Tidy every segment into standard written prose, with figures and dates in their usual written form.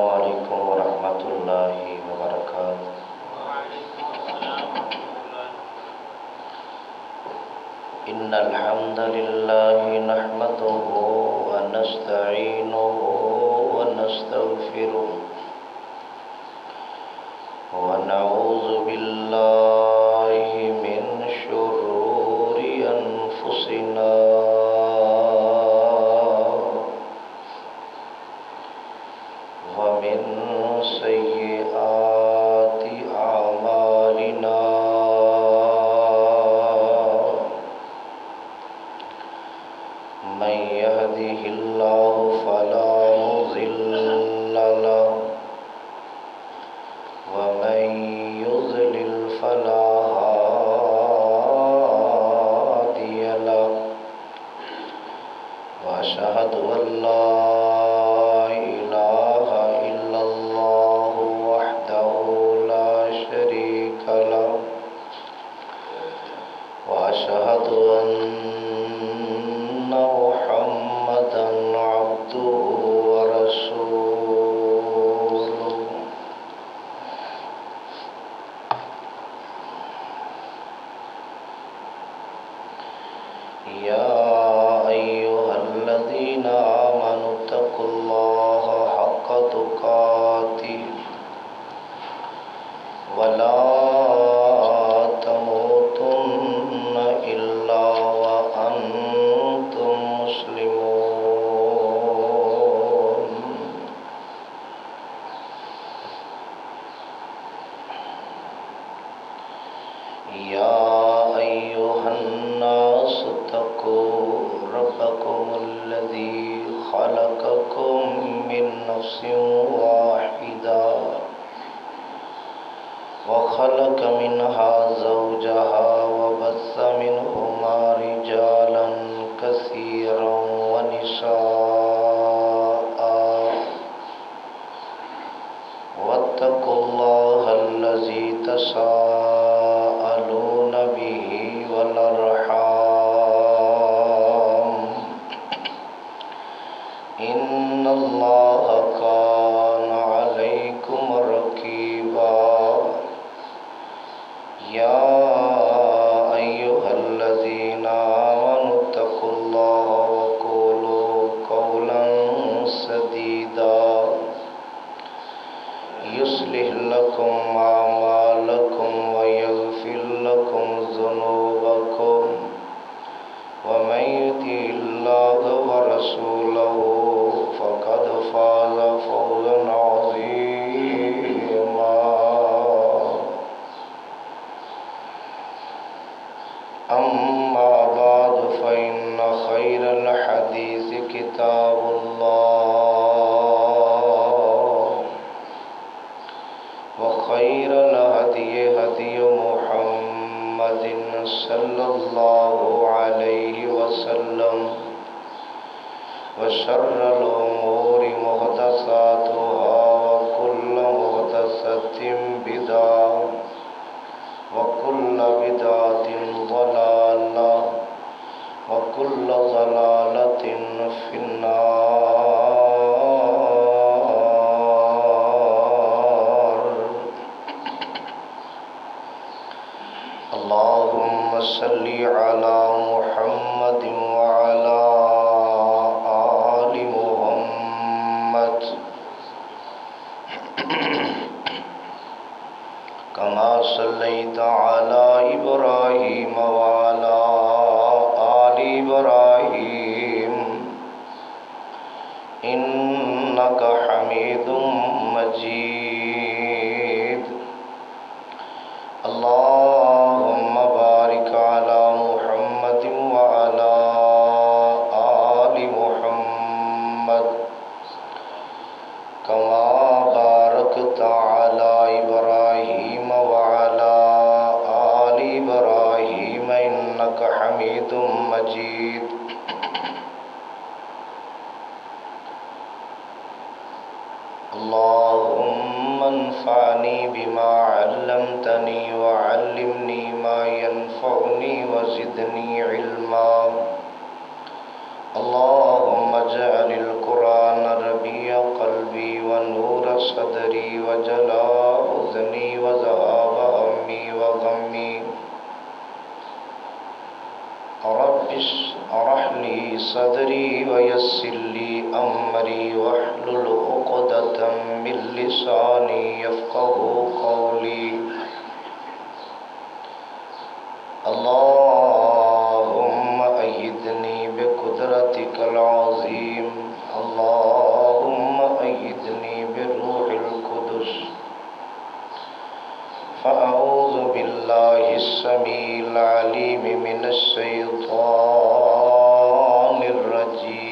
علیکم ورحمۃ اللہ وبرکاتہ۔ وعلیکم السلام ورحمۃ اللہ۔ ان الحمد للہ نحمده ونستعینه ونستغفره ونعوذ باللہ من شرور انفسنا ومن سیئات اعمالنا من يهده الله فلا مضل له ومن يضلل فلا هادي له وأشهد أن لا إله إلا الله وحده لا شريك له وأشهد أن محمدا عبده ورسوله يا أيها الذين آمنوا اتقوا الله حق تقاته ولا تموتن إلا وأنتم مسلمون يا أيها الناس اتقوا ربكم الذي خلقكم من نفس واحدة وخلق منها زوجها وبث منهما رجالا كثيرا ونساء واتقوا الله الذي تساءلون به والأرحام إن الله كان عليكم رقيبا يا أيها الذين آمنوا اتقوا الله وقولوا قولا سديدا يصلح لكم أعمالكم ويغفر لكم ذنوبكم ومن يطع الله ورسوله فقد فاز فوزا عظيما أما بعد فإن خير الحديث كتاب الله وخير الهدي هدي محمد صلى الله عليه وسلم وشر الأمور محدثاتها وكل محدثة بدعة وكل بدعة ضلالة وكل ضلالة في النار اللهم صل على محمد وعلى آل محمد كما صليت على إبراهيم وعلى آل إبراهيم إنك حميد مجيد اللهم بارك على محمد وعلى آل محمد كما باركت على إبراهيم وعلى آل إبراهيم إنك حميد مجيد اللهم انفعني بما علمتني وعلمني ما ينفعني وزدني علما اللهم اجعل القرآن ربيع قلبي ونور صدري وجلاء حزني وذهاب همي وغمي رب اشرح لي صدري ويسر لي أمري واحلل عقدة من لساني يفقهوا قولي اللهم أيدني بقدرتك العظيم اللهم أيدني بروح القدس فأعوذ بالله السميع العليم من الشيطان الرجيم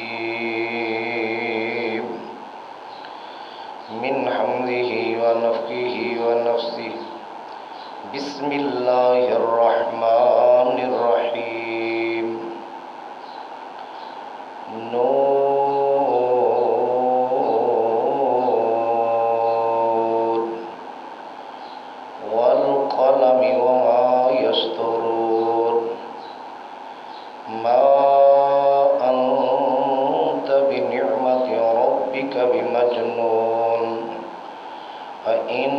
من حمده ونفخه ونفسه بسم الله الرحمن الرحيم نون والقلم وما يسطرون ما أنت بنعمة ربك بمجنون فإن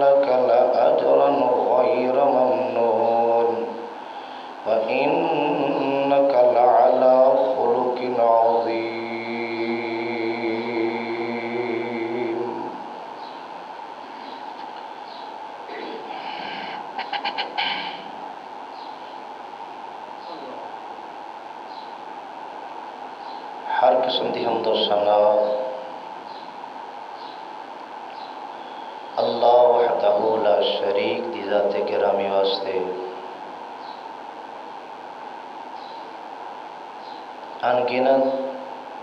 لك لأجرا غير ممنون وإنك لعلى خلق عظيم. ہر قسم دی حمد و ثنا اللہ وحدہ لا شریک دی ذات گرامی واسطے ان گنت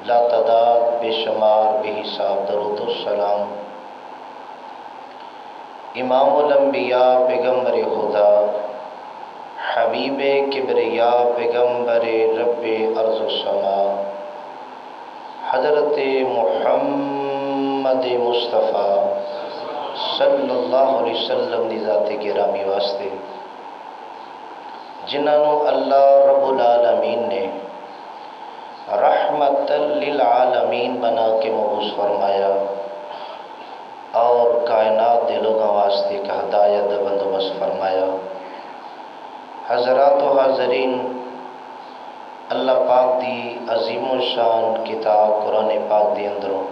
لا تعداد بے شمار بے حساب درود و سلام امام الانبیاء پیغمبر خدا حبیب کبریا پیغمبر رب ارض و سما حضرت محمد مصطفیٰ صلی اللہ علیہ وسلم دی ذات گرامی واسطے جنہوں اللہ رب العالمین نے رحمت للعالمین بنا کے مبعوث فرمایا اور کائنات دے لوگوں واسطے کا ہدایت دا بندوبست فرمایا. حضرات و حاضرین، اللہ پاک دی عظیم و شان کتاب قرآن پاک دی اندروں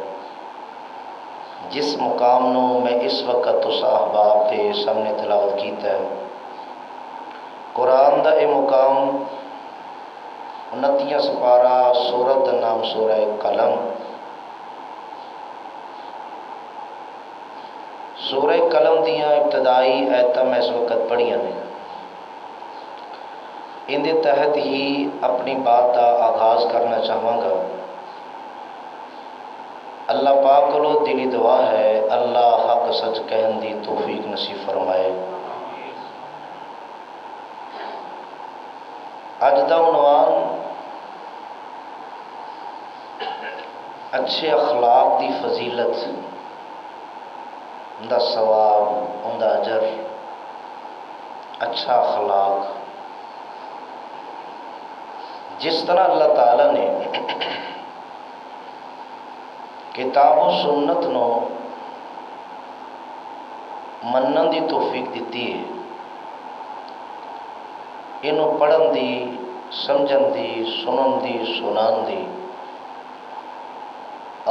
جس مقام نو میں اس وقت تو احباب دے سامنے تلاوت کیتا ہے، قرآن دا اے مقام 29 سپارہ سورت دا نام سورہ قلم. سورہ قلم دیاں ابتدائی آیتاں میں اس وقت پڑھیاں نے. ان دے تحت ہی اپنی بات کا آغاز کرنا چاہوں گا. اللہ پاک کو دلی دعا ہے اللہ حق سچ کہن دی توفیق نصیب فرمائے. اج دا عنوان اچھے اخلاق دی فضیلت، ان دا ثواب، ان دا اجر. اچھا اخلاق جس طرح اللہ تعالیٰ نے کتاب و سنت نو منن دی توفیق دیتی ہے، انہوں پڑھن دی، سمجھن دی، سنن دی، سنان دی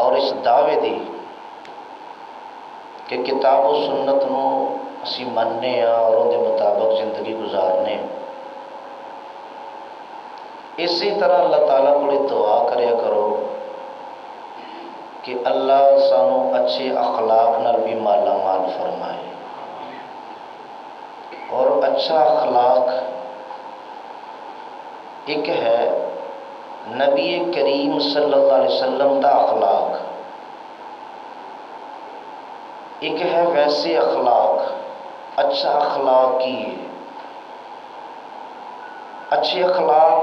اور اس دعوے دی کہ کتاب و سنت نو اسی مننے اور ان دے مطابق زندگی گزارنے. اسی طرح اللہ تعالیٰ کو دعا کریا کرو کہ اللہ سانو اچھے اخلاق نال بھی مالا مال فرمائے. اور اچھا اخلاق ایک ہے نبی کریم صلی اللہ علیہ وسلم دا اخلاق، ایک ہے ویسے اخلاق. اچھا اخلاق کی ہے، اچھے اخلاق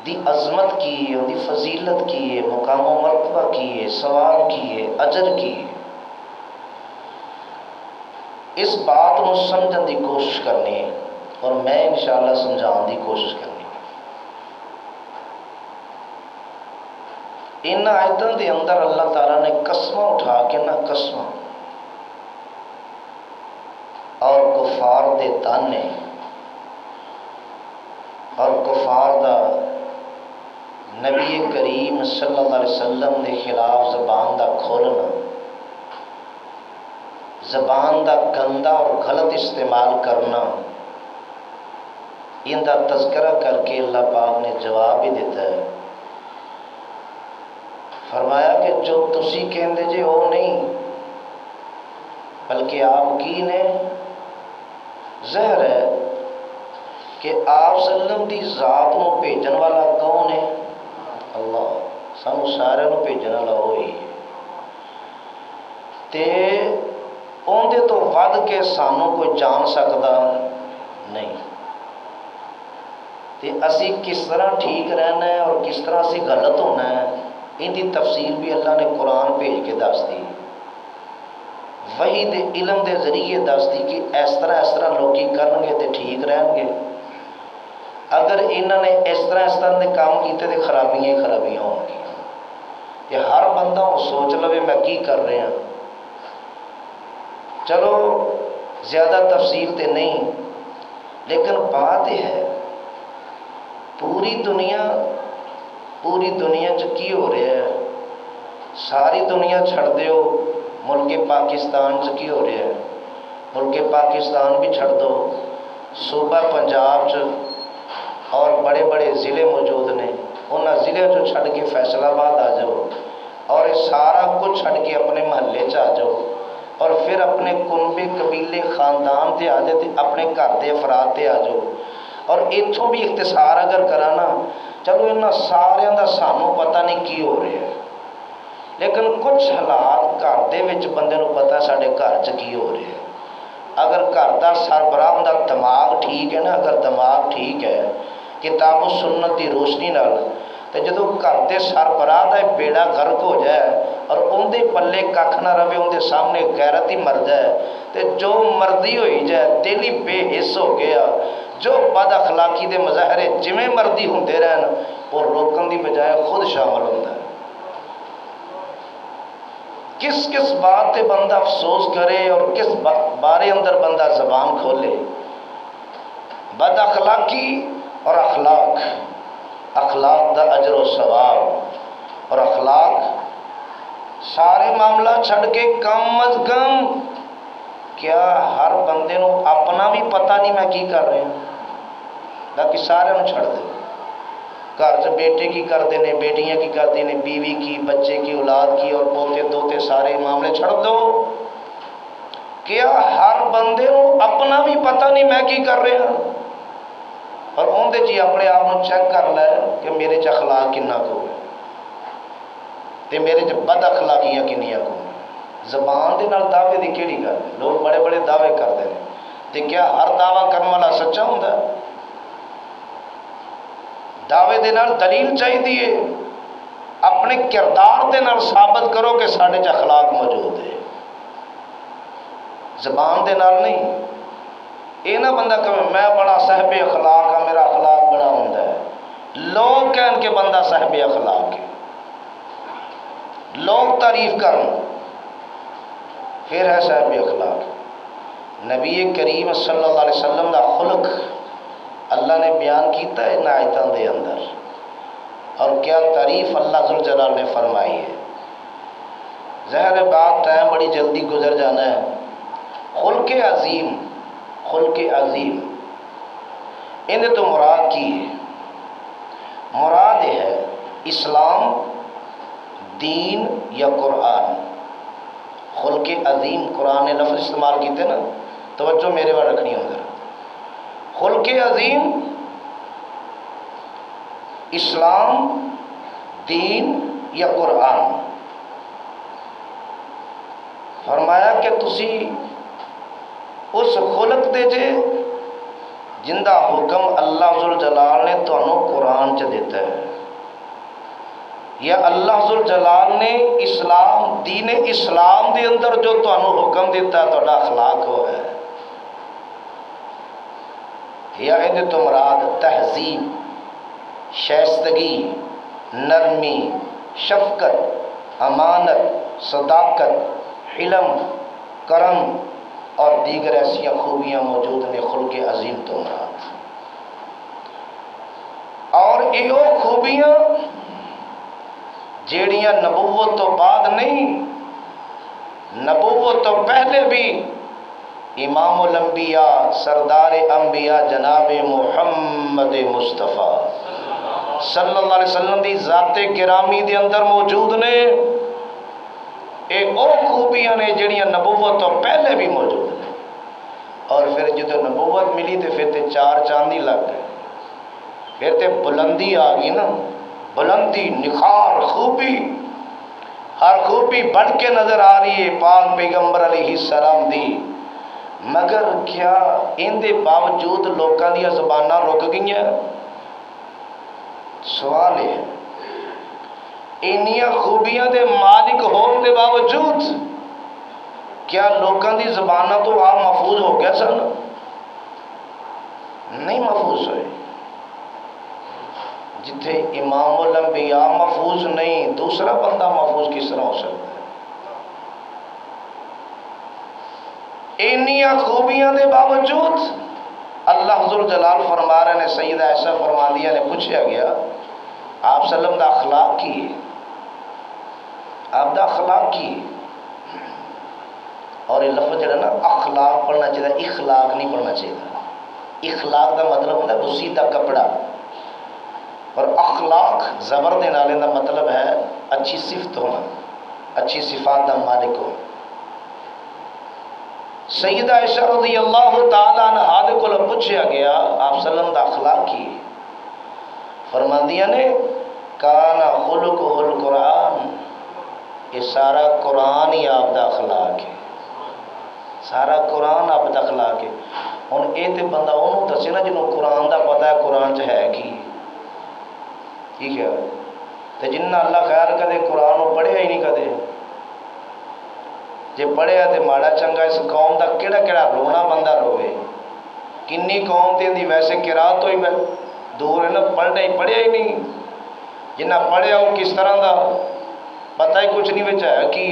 دی عظمت کی ہے، دی فضیلت کی ہے، مقام و مرتبہ کی ہے، ثواب کی ہے، اجر کی ہے. اس بات کو سمجھن دی کوشش کرنی ہے اور میں انشاءاللہ سمجھان دی کوشش کرنی. ان آیتوں کے اندر اللہ تعالیٰ نے قسمیں اٹھا کے نہ قسمیں اور کفار دے تانے اور کفار دا نبی کریم صلی اللہ علیہ وسلم دے خلاف زبان دا کھولنا، زبان دا گندا اور غلط استعمال کرنا، ان کا تذکرہ کر کے اللہ پاک نے جواب بھی دیتا ہے۔ فرمایا کہ جو تسی کہندے جے وہ نہیں، بلکہ آپ کی نے ظاہر ہے کہ آپ صلی اللہ علیہ وسلم دی ذات نو بھیجن والا کون ہے؟ اللہ۔ سانو سارے نو بھیجن والا وہی ہے تے اندے تو ود کے سانو کوئی جان سکتا نہیں، تے اسی کس طرح ٹھیک رہنا ہے اور کس طرح اسی غلط ہونا ہے، ان کی تفصیل بھی اللہ نے قرآن بھیج کے دس دی، وحی دے علم دے ذریعے دس دی کہ اس طرح لوکی کرن گے تے ٹھیک رہن گے، اگر انہوں نے اس طرح دے کام کیتے تے خرابیاں ہی خرابیاں ہون گی۔ تے ہر بندہ وہ سوچ لوے میں کی کر رہا ہوں۔ چلو زیادہ تفصیل تے نہیں، لیکن بات یہ ہے پوری دنیا کی ہو رہا ہے، ساری دنیا چھڑ دیو، ملک پاکستان کی ہو رہا ہے، ملک پاکستان بھی چھڑ دو، صوبہ پنجاب اور بڑے بڑے ضلع موجود نے، انہاں ضلع جو چھڑ کے فیصل آباد آ جاؤ اور یہ سارا کچھ چھڑ کے اپنے محلے آ جاؤ اور پھر اپنے کنبے قبیلے خاندان تے آ جاتے، اپنے گھر دے افراد تے آ جاؤ، اور اتوں بھی اختصار اگر کرانا، چلو انہاں سارے دا سانوں پتہ نہیں کی ہو رہا ہے، لیکن کچھ حالات گھر دے وچ بندے نوں پتہ ساڈے گھر چ کی ہو رہا ہے۔ اگر گھر دا سربراہ دا دماغ ٹھیک ہے نا، اگر دماغ ٹھیک ہے کتاب و سنت دی روشنی نال، تے جدوں گھر دے سربراہ دا بیڑا غرق ہو جائے اور اون دے پلے ککھ نہ رہے، اون دے سامنے غیرت ہی مر جائے، تے جو مرضی ہوئی جائے، دل ہی بے حس ہو گیا، جو بد اخلاقی دے مظاہرے جویں مرضی ہوندے رہن، وہ روکن دی بجائے خود شامل ہوندا ہے۔ کس بات تے بندہ افسوس کرے اور کس بارے اندر بندہ زبان کھولے، بد اخلاقی اور اخلاق دا اجر و ثواب، اور اخلاق سارے معاملہ چھڑ کے کم از کم کیا ہر بندے نو اپنا بھی پتہ نہیں میں کی کر رہا ہوں، باقی سارے نو چھڑ دے۔ گھر چ بیٹے کی کرتے ہیں، بیٹیاں کی کرتی ہیں، بیوی کی، بچے کی، اولاد کی اور پوتے دوتے سارے معاملے چھڑ دو۔ کیا ہر بندے نو اپنا بھی پتہ نہیں میں کی کر رہا ہوں، اور اندر جی اپنے آپ کو چیک کر لے کہ میرے چ اخلاق کنا کو ہے تے میرے چ بد اخلاقیاں کنیاں کو ہیں۔ زبان دے نال دعوے دی کیڑی گل ہے؟ لوگ بڑے بڑے دعوے کرتے ہیں، تے کیا ہر دعویٰ کرنے والا سچا ہوندا ہے؟ دعوے دے نال دلیل چاہیے، اپنے کردار دے نال ثابت کرو کہ ساڈے چ اخلاق موجود ہے، زبان دے نال نہیں۔ یہ نہ بندہ کہے میں بڑا صاحب اخلاق ہاں، میرا اخلاق بڑا ہوندا ہے، لوگ کہن کے بندہ صاحب اخلاق ہے، لوگ تعریف کرن پھر ہے صاحب اخلاق۔ نبی کریم صلی اللہ علیہ وسلم دا خلق اللہ نے بیان کیتا ہے ان آیتوں دے اندر، اور کیا تعریف اللہ ذوالجلال نے فرمائی ہے۔ ظاہر بات ٹائم بڑی جلدی گزر جانا ہے۔ خلق عظیم انہیں تو مراد کی ہے؟ مراد یہ ہے اسلام، دین یا قرآن۔ خلق عظیم قرآن نے لفظ استعمال کیتے نا، توجہ میرے وال رکھنی ہوں ذرا۔ خلق عظیم اسلام، دین یا قرآن؟ فرمایا کہ تسی اس خلق دے جے جن دا حکم اللہ ذوالجلال نے تانوں قرآن چ دیتا ہے، یا اللہ ذوالجلال نے اسلام، دین اسلام دے اندر جو تانوں حکم دیتا ہے تہاڈا اخلاق ہو ہے، یا یہ تو مراد تہذیب، شائستگی، نرمی، شفقت، امانت، صداقت، حلم، کرم اور دیگر ایسی خوبیاں موجود نے خلق عظیم تو مراد۔ اور یہ خوبیاں جیڑیاں نبوت تو بعد نہیں، نبوت تو پہلے بھی امام الانبیاء سردار انبیاء جناب محمد مصطفیٰ صلی اللہ علیہ وسلم دی ذات گرامی دے اندر موجود نے۔ اے او خوبیاں نے جڑیاں نبوت تو پہلے بھی موجود نے، اور پھر جدو نبوت ملی تو پھر تے چار چاندی لگ گئے، پھر تے بلندی آ گئی نا، بلندی، نکھار، خوبی، ہر خوبی بڑھ کے نظر آ رہی ہے پاک پیغمبر علیہ السلام دی۔ مگر کیا ان دے باوجود لوکاں دی زباناں رک گئیاں؟ سوال ہے انیاں خوبیاں دے مالک ہون دے باوجود کیا لوکاں دی زباناں تو آپ محفوظ ہو گیا سن؟ نہیں محفوظ ہوئے۔ جتھے امام الانبیاء محفوظ نہیں، دوسرا بندہ محفوظ کس طرح ہو سکتا ہے؟ انیاں خوبیاں دے باوجود اللہ حضور جلال فرما رہے نے، سیدہ عائشہ فرما دیا نے پوچھا گیا آپ صلی اللہ علیہ وسلم دا اخلاق کی ہے، آپ دا اخلاق کی ہے؟ اور یہ لفظ جڑا نا اخلاق پڑھنا چاہیے، اخلاق نہیں پڑھنا چاہیے۔ اخلاق دا مطلب ہوتا ہے بسیدہ کپڑا، اور اخلاق زبر دے نالے دا مطلب ہے اچھی صفت ہونا، اچھی صفات دا مالک ہونا۔ سیدہ عائشہ رضی اللہ تعالیٰ عنہا دے کول پوچھا گیا آپ صلی اللہ علیہ وسلم دا اخلاق کی؟ فرماندیاں نے کانا خلقہ القرآن، یہ سارا قرآن ہی آپ دا اخلاق ہے، سارا قرآن آپ دا اخلاق ہے۔ ہن اے تے بندہ انہوں دسے نا جنہوں قرآن دا پتہ ہے قرآن چ ہے کی، ٹھیک ہے؟ تے جنہ اللہ خیر کدے قرآن نو پڑھیا ہی نہیں کدے، جے پڑھیا تے ماڑا چنگا اس قوم دا کیڑا کیڑا رونا بندہ روے، کنی قوم تے دی ویسے قرات تو ہی دور ہے نا، پڑھیا ہی نہیں، جنہ پڑھیا وہ کس طرح دا پتہ ہی کچھ نہیں بچ ہے کی۔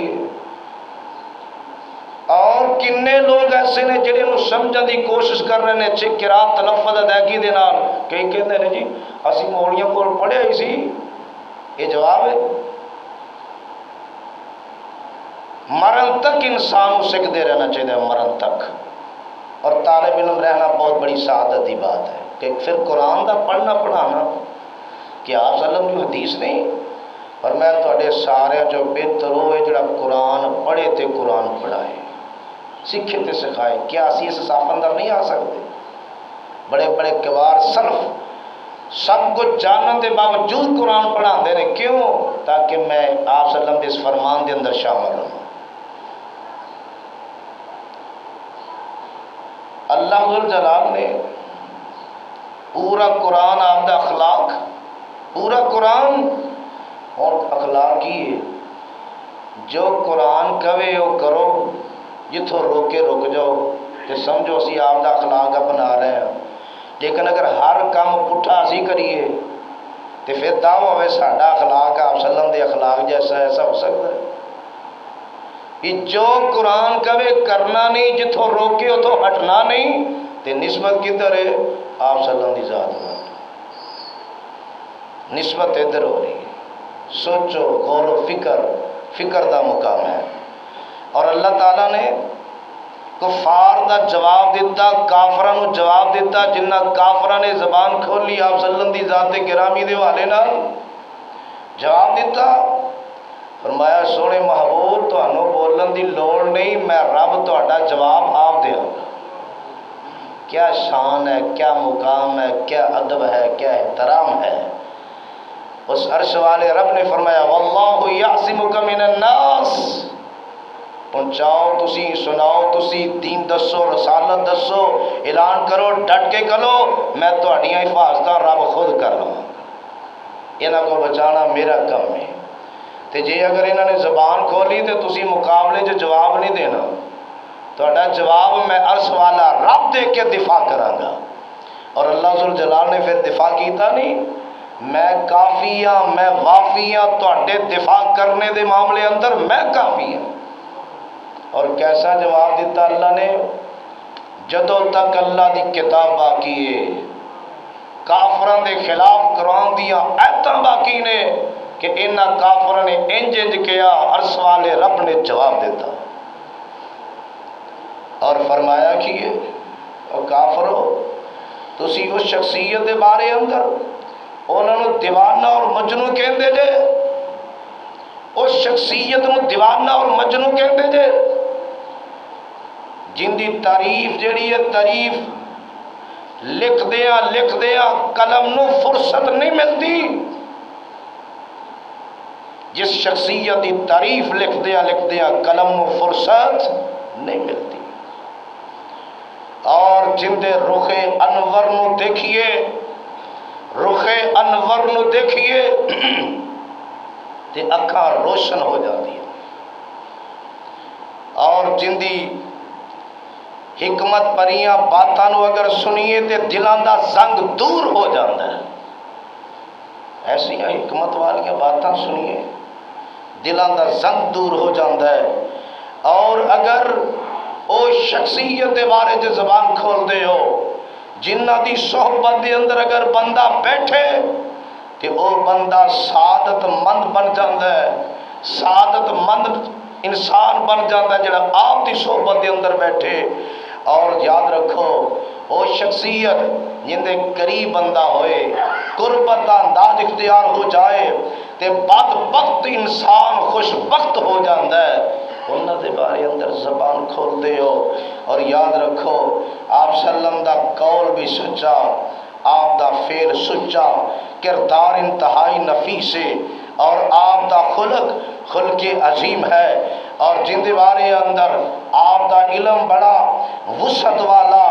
اور کنے لوگ ایسے نے جڑے نو سمجھن دی کوشش کر رہے ہیں اچھی قرات تلفظ ادائیگی دے نال، کئی کہندے نے جی اسی موڑیاں کول پڑھیا ہی سی، یہ جواب ہے؟ مرن تک انسان کو سیکھتے رہنا چاہیے، مرن تک، اور طالب علم رہنا بہت بڑی سعادت کی بات ہے۔ کہ پھر قرآن دا پڑھنا پڑھانا کہ آپ صلی اللہ علیہ وسلم کی حدیث نہیں، اور میں تھوڑے سارے جو بہتر ہوئے جڑا قرآن پڑھے تے قرآن پڑھائے، سکھے تے سکھائے۔ کیا اسی اس صاف اندر نہیں آ سکتے؟ بڑے بڑے کبار سلف سب کچھ جاننے کے باوجود قرآن پڑھا دے رہے، کیوں؟ تاکہ میں آپ صلی اللہ علیہ وسلم کے اس فرمان کے اندر شامل ہوں۔ اللہ جلال نے پورا قرآن آپ دا اخلاق، پورا قرآن اور اخلاق کی ہے۔ جو قرآن کہے وہ کرو، جتوں روکے رک جاؤ، تو سمجھو اسی آپ دا اخلاق اپنا رہے ہیں۔ لیکن اگر ہر کام پٹھا اسی کریے تو پھر دعویٰ ہوئے ساڈا اخلاق آپ صلی اللہ علیہ وسلم دے اخلاق جیسا ایسا ہو سکتا ہے؟ کہ جو قرآن کہے کرنا نہیں، جتوں روکے اتوں ہٹنا نہیں، تے نسبت کدھر ہے؟ آپ صلی اللہ علیہ وسلم دی ذات میں نسبت ادھر ہو رہی ہے۔ سوچو، غور و فکر دا مقام ہے۔ اور اللہ تعالیٰ نے کفار دا جواب دیتا، کافراں نو جواب دیتا، جنہ کافراں نے زبان کھولی آپ صلی اللہ علیہ وسلم دی ذات گرامی دے حوالے نال جواب دیتا، فرمایا سونے محبوب تانوں بولن دی لوڑ نہیں، میں رب تہاڈا جواب آپ دیاں گا۔ کیا شان ہے، کیا مقام ہے، کیا ادب ہے، کیا احترام ہے۔ اس عرش والے رب نے فرمایا واللہ یعصمک من الناس، پہنچاؤ تسی، سناؤ تسی، دین دسو، رسالت دسو، اعلان کرو، ڈٹ کے کرو، میں تہاڈیاں حفاظتاں رب خود کر لواں گا، انہاں کو بچانا میرا کم ہے۔ تے جے اگر انہوں نے زبان کھولی تو تسی مقابلے جو جواب نہیں دینا، تہاڈا جواب میں عرش والا رب دے کے دفاع کراں گا۔ اور اللہ ذوالجلال نے پھر دفاع کیتا نہیں، میں کافی ہاں، میں وافی ہاں، تواڈے دفاع کرنے دے معاملے اندر میں کافی ہاں۔ اور کیسا جواب دیتا اللہ نے؟ جدوں تک اللہ دی کتاب باقی ہے، کافراں دے خلاف قرآن دیاں آیتاں باقی نے کہ انہاں کافراں نے انج کیا، عرش والے رب نے جواب دیتا اور فرمایا کہ او کافرو، تسی اس شخصیت دے بارے اندر انہاں نوں دیوانہ اور مجنوں کہندے جے، اس شخصیت نوں دیوانہ اور مجنوں کہندے جے جن دی تعریف جڑی ہے، تعریف لکھ دیاں قلم نو فرصت نہیں ملتی، جس شخصیت دی تعریف لکھ دیاں قلم نو فرصت نہیں ملتی، اور جن دے رخ انور نو دیکھیے، رخ انور نو دیکھیے تے اکھاں روشن ہو جاتی ہیں، اور جن دی حکمت پریاں باتاں نو اگر سنیے تے دلاں دا زنگ دور ہو جاتا ہے۔ ایسیاں حکمت والیاں باتاں سنیے دلاں دا زنگ دور ہو جاتا ہے، اور اگر او شخصیت دے بارے جو زبان کھول دے ہو، جنہ دی صحبت دے اندر اگر بندہ بیٹھے تے او بندہ سعادت مند بن جاتا ہے، سعادت مند انسان بن جاتا ہے جڑا آپ دی صحبت دے اندر بیٹھے۔ اور یاد رکھو او شخصیت جن دے قریب بندہ ہوئے، قربت دا انداز اختیار ہو جائے تے بدبخت انسان خوش بخت ہو جاتا ہے، انہاں دے بارے اندر زبان کھول دے ہو۔ اور یاد رکھو آپ سلم دا قول بھی سچا، آپ دا فعل سچا، کردار انتہائی نفیس ہے، اور آپ دا خلق عظیم ہے، اور جن دے بارے اندر آپ دا علم بڑا وسعت والا،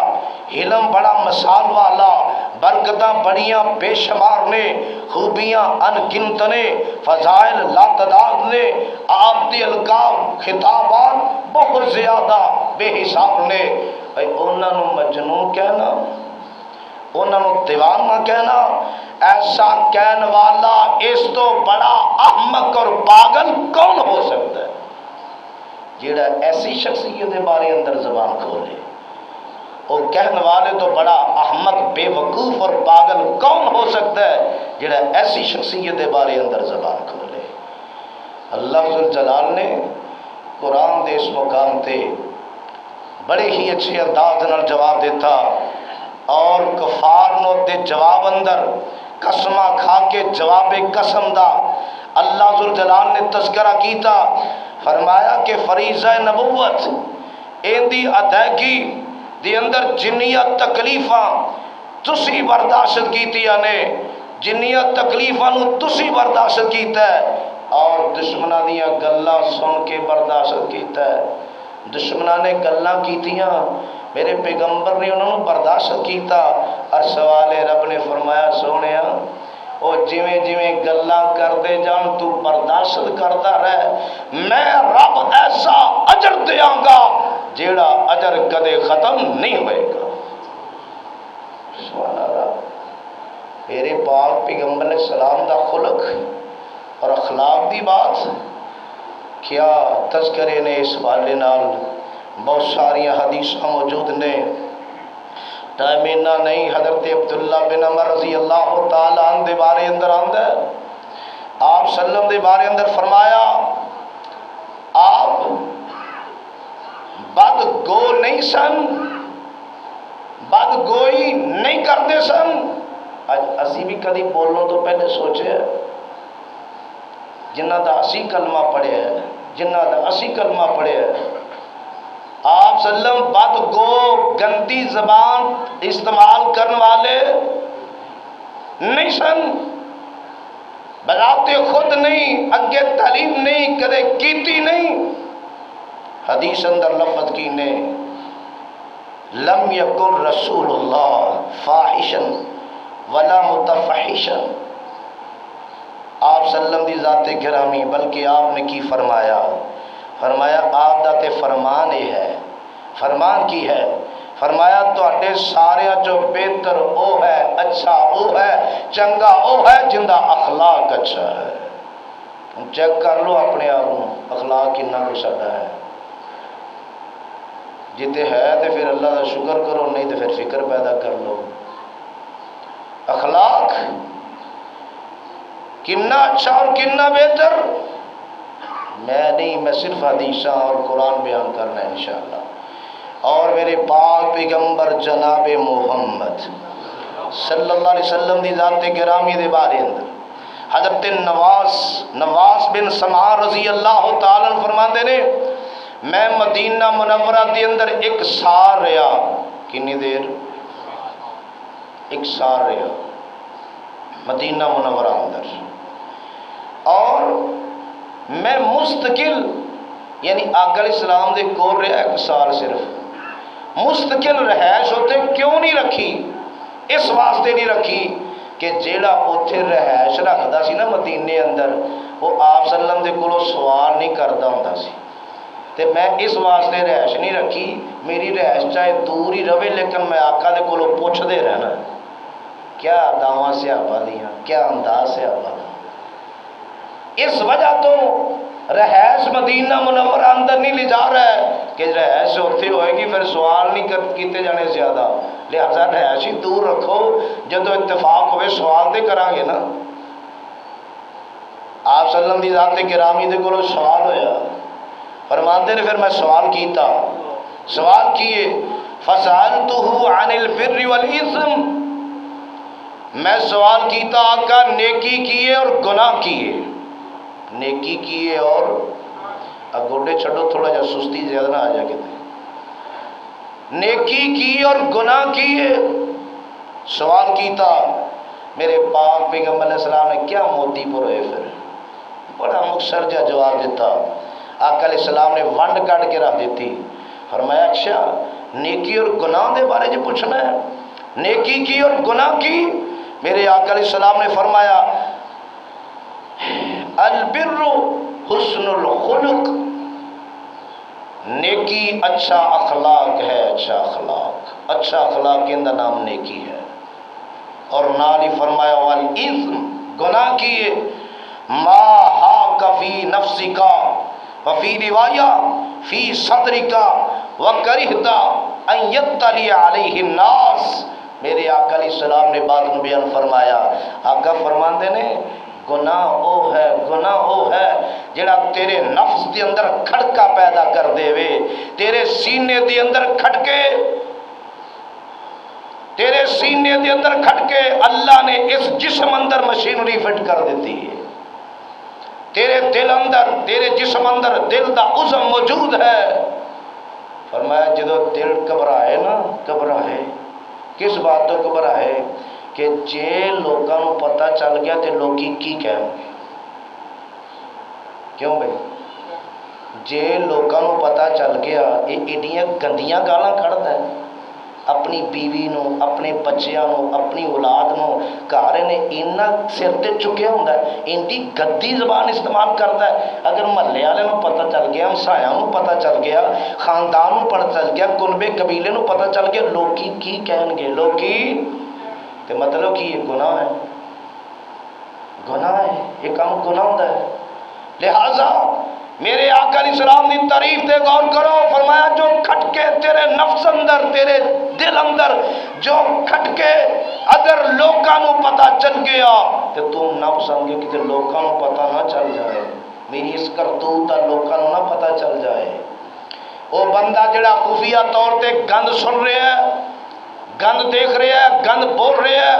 علم بڑا مثال والا، برکتاں بڑیاں بے شمار نے، خوبیاں ان گنت نے، فضائل لا تعداد نے، آپ دی القاب خطابات بہت زیادہ بے حساب نے، انہاں نوں مجنون کہنا، انہاں نوں دیوانہ کہنا، ایسا کہنے والا اس تو بڑا احمق اور پاگل کون ہو سکتا ہے جیڑا ایسی شخصیت کے بارے اندر زبان کھولے؟ اور کہنے والے تو بڑا احمق، بے وقوف اور پاگل کون ہو سکتا ہے جیڑا ایسی شخصیت کے بارے اندر زبان کھولے؟ اللہ ذوالجلال نے قرآن دے اس مقام تے بڑے ہی اچھے انداز نال جواب دیتا، اور کفار نو دے جواب اندر قسمہ کھا کے جواب قسم دا اللہ ذوالجلال نے تذکرہ کیتا، فرمایا کہ فریضہ نبوت این دی ادائیگی دی اندر جنیاں تکلیفاں تسی برداشت کیتیاں نے، جنیاں تکلیفاں نو تسی برداشت کیتا ہے، اور دشمناں دیاں گلاں سن کے برداشت کیتا ہے۔ دشمناں نے گلاں کیتیاں، میرے پیغمبر نے انہوں نے برداشت کیتا، اور سوال رب نے فرمایا سونیا او جویں جویں گلاں کردے جان تو برداشت کرتا رہ، میں رب ایسا اجر دیاں گا جیڑا اجر کدے ختم نہیں ہوئے گا۔ سبحان اللہ۔ میرے پاک پیغمبر علیہ السلام دا خلق اور اخلاق دی بات کیا تذکرے نے اس والے نال بہت ساری حدیثاں موجود نے، ٹائم اینا نہیں۔ حضرت عبداللہ بن عمر رضی اللہ تعالیٰ عنہ دے بارے اندر آندا ہے، آپ سلم دے بارے اندر فرمایا آپ بد گو نہیں سن، بد گوئی نہیں کرتے سن۔ اج اسی بھی کدی بولوں تو پہلے سوچے جنہ دا اسی کلمہ پڑھے ہے، جنہ دا اسی کلمہ پڑھے ہے، آپ سلم بد گو گندی زبان استعمال کرنے والے نہیں سن، بذات خود نہیں، اگے تعلیم نہیں، کدے کیتی نہیں۔ حدیث اندر لفظ کی نے لم یکن رسول اللہ فاحشا ولا متفحشا، آپ سلم دی ذات گرامی، بلکہ آپ نے کی فرمایا، فرمایا آپ دا تے فرمان یہ ہے، فرمان کی ہے، فرمایا تواڈے سارے جو بہتر او ہے، اچھا او ہے، چنگا او ہے جندا اخلاق اچھا ہے۔ چیک کر لو اپنے آپ کو، اخلاق کنا کچھ ساڈا ہے۔ جتے ہے تو پھر اللہ کا شکر کرو، نہیں تو پھر فکر پیدا کر لو۔ اخلاق کنا اچھا اور کنا بہتر میں نہیں، میں صرف حدیثاں اور قرآن بیان کرنا ہے انشاءاللہ۔ اور میرے پاک پیغمبر جناب محمد صلی اللہ علیہ وسلم دی ذات گرامی دے بارے اندر حضرت نواس بن سمعان رضی اللہ تعالی عنہ فرماتے نے میں مدینہ منورہ دے اندر ایک سال رہا۔ کتنی دیر؟ ایک سال رہا مدینہ منورہ اندر، اور میں مستقل یعنی آقا علیہ السلام دے کول رہا ایک سال صرف۔ مستقل رہائش ہوتے کیوں نہیں رکھی؟ اس واسطے نہیں رکھی کہ جیڑا اوتھے رہائش رکھدا سی نا مدینے اندر، وہ آپ صلی اللہ علیہ وسلم دے کولوں سوال نہیں کردا ہوندا سی، تے میں اس واسطے رہائش نہیں رکھی۔ میری رہائش چاہے دور ہی رہے لیکن میں آقا دے کولوں پوچھدے رہنا کیا اداواں صحابہ دیاں، کیا انداز صحابہ دا۔ اس وجہ تو رہائش مدینہ منورہ اندر نہیں لے جا رہا ہے کہ رہائش ہوتے ہوئے گی پھر سوال نہیں کیتے جانے زیادہ، لہذا رہائش ہی دور رکھو، جدو اتفاق ہوئے سوال دے کران گے نا۔ آپ صلی اللہ علیہ وسلم دی ذات گرامی دے کولوں سوال ہویا، فرماندے نے پھر میں سوال کیتا، سوال کیے فسألتہ عن البر والاثم، میں سوال کیتا آقا نیکی کیے اور گناہ کیے، نیکی کیے اور اب گوڈے چھڑو تھوڑا جا سستی زیادہ نہ آ جائے کہتے، نیکی کی اور گناہ کیے، سوال کیتا۔ میرے پاک پیغمبر علیہ السلام نے کیا موتی پر ہوئے پھر بڑا مختصر جا جواب دیتا۔ آقا علیہ السلام نے ونڈ کٹ کے رکھ دیتی، فرمایا اچھا نیکی اور گناہ دے بارے جو پوچھنا ہے، نیکی کی اور گناہ کی؟ میرے آقا علیہ السلام نے فرمایا البر حسن الخلق، نیکی اچھا اخلاق ہے، اچھا اخلاق، اچھا اخلاق کے اندر نام نیکی ہے۔ اور نال ہی فرمایا والاثم، گناہ کیے ما حاک فی نفسک وفی روایہ فی صدرک وکرہت ان یطلع علیہ الناس۔ میرے آقا علیہ السلام نے بات بیان فرمایا، آقا فرماندے نے گناہ او ہے جڑا تیرے نفس دے اندر کھڑکا پیدا کر دے وے، تیرے سینے دے اندر کھٹکے، تیرے سینے دے اندر کھٹکے اللہ نے اس جسم اندر مشینری فٹ کر دیتی ہے، تیرے دل اندر، تیرے جسم اندر دل دا عزم موجود ہے۔ فرمایا جدو دل گھبرائے نا، گھبرائے کس بات تو گھبرائے کہ جے لوگوں کو پتہ چل گیا تے لوگی کی کہیں گے، کیوں بھائی؟ جے لوگوں کو پتہ چل گیا یہ ایڈیاں گندیاں گالاں کھڑتا ہے اپنی بیوی نو، اپنے بچیاں نو، اپنی اولاد نو، گھر نے اینا سر تے چکیا ہوندا ہے، انڈی گدی زبان استعمال کرتا ہے۔ اگر محلے والے نو پتہ چل گیا، ہمسایاں نو پتہ چل گیا، خاندان نو پتہ چل گیا، کنبے قبیلے نو پتہ چل گیا، لوکی کی کہیں گے؟ لوکی تے مطلب کہ یہ گناہ ہے، گناہ ہے، یہ کام گناہ ہوتا ہے۔ لہذا میرے آقا علیہ السلام کی تعریف تے غور کرو، فرمایا جو کھٹکے تیرے نفس اندر، تیرے دل اندر جو کھٹکے اگر لوکاں پتہ چل گیا تو تم نفس آنگے کہ لوکاں پتہ نہ چل جائے، میری اس کرتوت لوکاں نہ پتہ چل جائے۔ وہ بندہ جڑا خفیہ طور تے گند سن رہا ہے، گند دیکھ رہا ہے، گند بول رہا ہے،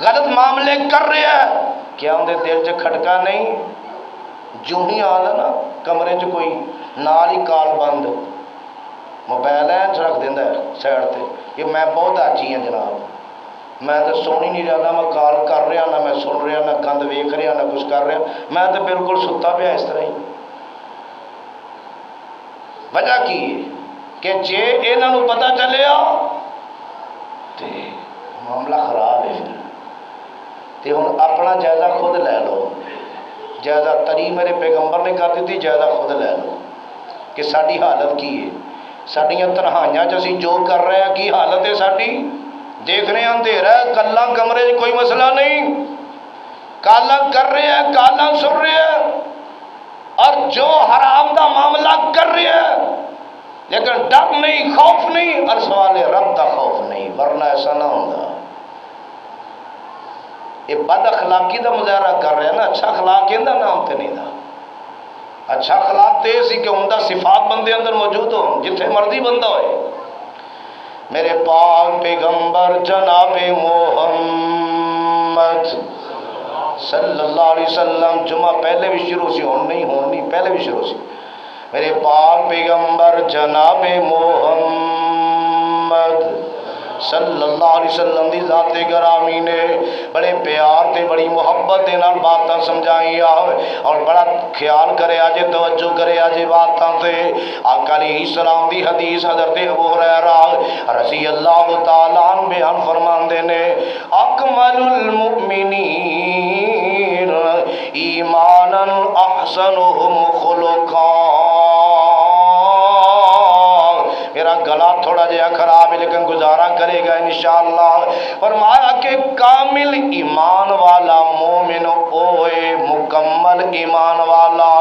غلط معاملے کر رہا ہے، کیا اندر دل چ کھٹکا نہیں؟ جو ہی آنا نا کمرے چ کوئی نال ہی کال بند، موبائل ہے رکھ دینا ہے سائڈ تے، کہ میں بہت آجی ہوں جناب، میں تو سن ہی نہیں رہا، نہ میں کال کر رہا، نہ میں سن رہا، نہ گند ویکھ رہا، نہ کچھ کر رہا، میں تو بالکل ستا پیا اس طرح ہی۔ وجہ کی کہ جے انہوں پتہ چلیا تو معاملہ خراب ہے پھر۔ تو ہوں اپنا جائزہ خود لے لو، جائزہ تری میرے پیغمبر نے کر دی تھی، جائزہ خود لے لو کہ ساری حالت کی ہے، ساڈیاں تنہائیاں چ اسی جو کر رہے ہیں کی حالت ہے ساڈی؟ دیکھ رہے ہیں اندھیرا ہے، کلاں کمرے چ کوئی مسئلہ نہیں، کالاں کر رہے ہیں، کالاں سن رہے ہیں، اور جو حرام دا معاملہ کر رہے ہیں، لیکن ڈر نہیں، خوف نہیں، اور سوال رب دا خوف نہیں، ورنہ ایسا نہ ہوتا۔ یہ بد اخلاقی دا مظاہرہ کر رہے ہیں نا، اچھا اخلاق یہ نام تے نہیں دا۔ اچھا اخلاق تے سی کہ عمدہ صفات بندے اندر موجود ہو، جتھے مرضی بندہ ہوئے۔ میرے پاک پیغمبر جناب محمد صلی اللہ علیہ وسلم، جمعہ پہلے بھی شروع سی، ہون نہیں پہلے بھی شروع سی۔ میرے پاک پیغمبر جناب محمد صلی اللہ علیہ وسلم دی ذات گرامی نے بڑے پیار تے بڑی محبت دے نال باتاں سمجھائیں اور بڑا خیال کرے آجے، توجہ کرے آجے باتاں تے۔ آقا علیہ السلام دی حدیث حضرت ابو ہریرہ رضی اللہ تعالیٰ عنہ بیان فرماندے نے، اکمل المؤمنین ایمانا احسنہم خلقا۔ میرا گلا تھوڑا جہا خراب ہے لیکن گزارا کرے گا انشاءاللہ۔ فرمایا کہ کامل ایمان والا مومن اوئے، مکمل ایمان والا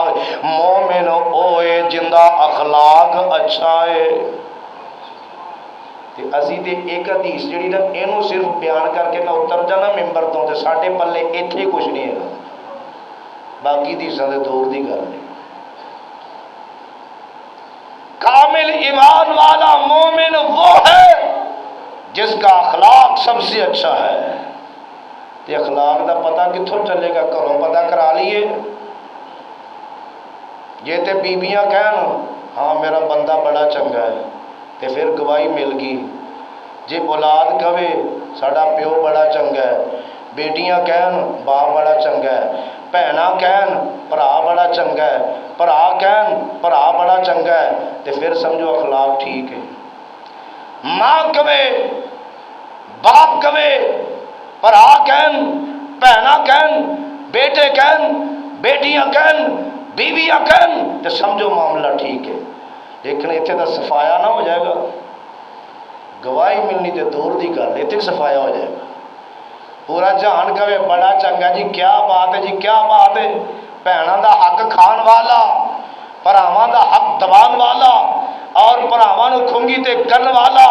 مومن اوئے جندہ اخلاق اچھا ہے۔ اسی تے ایک حدیث جڑی نا اینو صرف بیان کر کے میں اتر جانا ممبر تو تے ساڈے پلے ایتھے کچھ نہیں ہے، باقی حدیثاں دے دور دی گل نہیں۔ کامل ایمان والا مومن وہ ہے جس کا اخلاق سب سے اچھا ہے۔ تے اخلاق دا پتہ کتھوں چلے گا؟ گھروں پتہ کرا لیے۔ یہ تے بیبیاں کہن ہاں میرا بندہ بڑا چنگا ہے تے پھر گواہی مل گئی۔ جے اولاد کہے ساڈا پیو بڑا چنگا ہے، بیٹیاں کہن باپ بڑا چنگا ہے، بھیناں کہن بھرا بڑا چنگا ہے، بھرا کہن بھرا بڑا چنگا ہے، تے پھر سمجھو اخلاق ٹھیک ہے۔ ماں کہے باپ کہے، بھرا کہن بھیناں کہن، بیٹے کہن بیٹیاں کہن بیویاں کہن، تے سمجھو معاملہ ٹھیک ہے۔ لیکن اتنے تو صفایا نہ ہو جائے گا، گواہی ملنی تے دور دی گل، اتنے صفایا ہو جائے گا۔ پورا جہان کہے بڑا چنگا جی، کیا بات ہے جی، کیا بات ہے۔ بھیناں دا حق کھان والا، بھراواں دا حق دبان والا، اور بھراواں نو کھنگی تے کرن والا،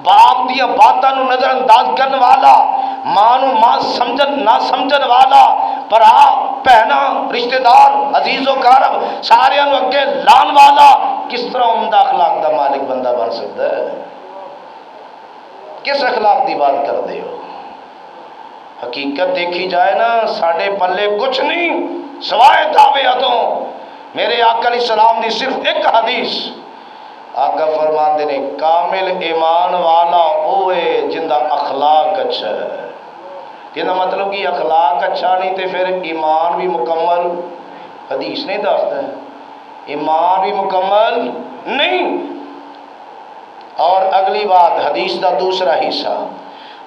باپ دیاں باتاں نو نظر انداز کرن والا، ماں نو ماں سمجھن نہ سمجھن والا، بھرا بھیناں رشتہ دار عزیز و قارب سارے نو اگے لان والا، کس طرح عمدہ اخلاق دا مالک بندہ بن سکتا ہے؟ کس اخلاق دی بات کر دے ہو؟ حقیقت دیکھی جائے نا ساڑھے پلے کچھ نہیں سوائے دعویتوں۔ میرے آقا علیہ السلام دی صرف ایک حدیث، آقا فرماندے نے کامل ایمان والا اوے جندہ اخلاق اچھا ہے۔ یہ مطلب کہ اخلاق اچھا نہیں تے پھر ایمان بھی مکمل، حدیث نہیں دستا ہے ایمان بھی مکمل نہیں۔ اور اگلی بات حدیث دا دوسرا حصہ،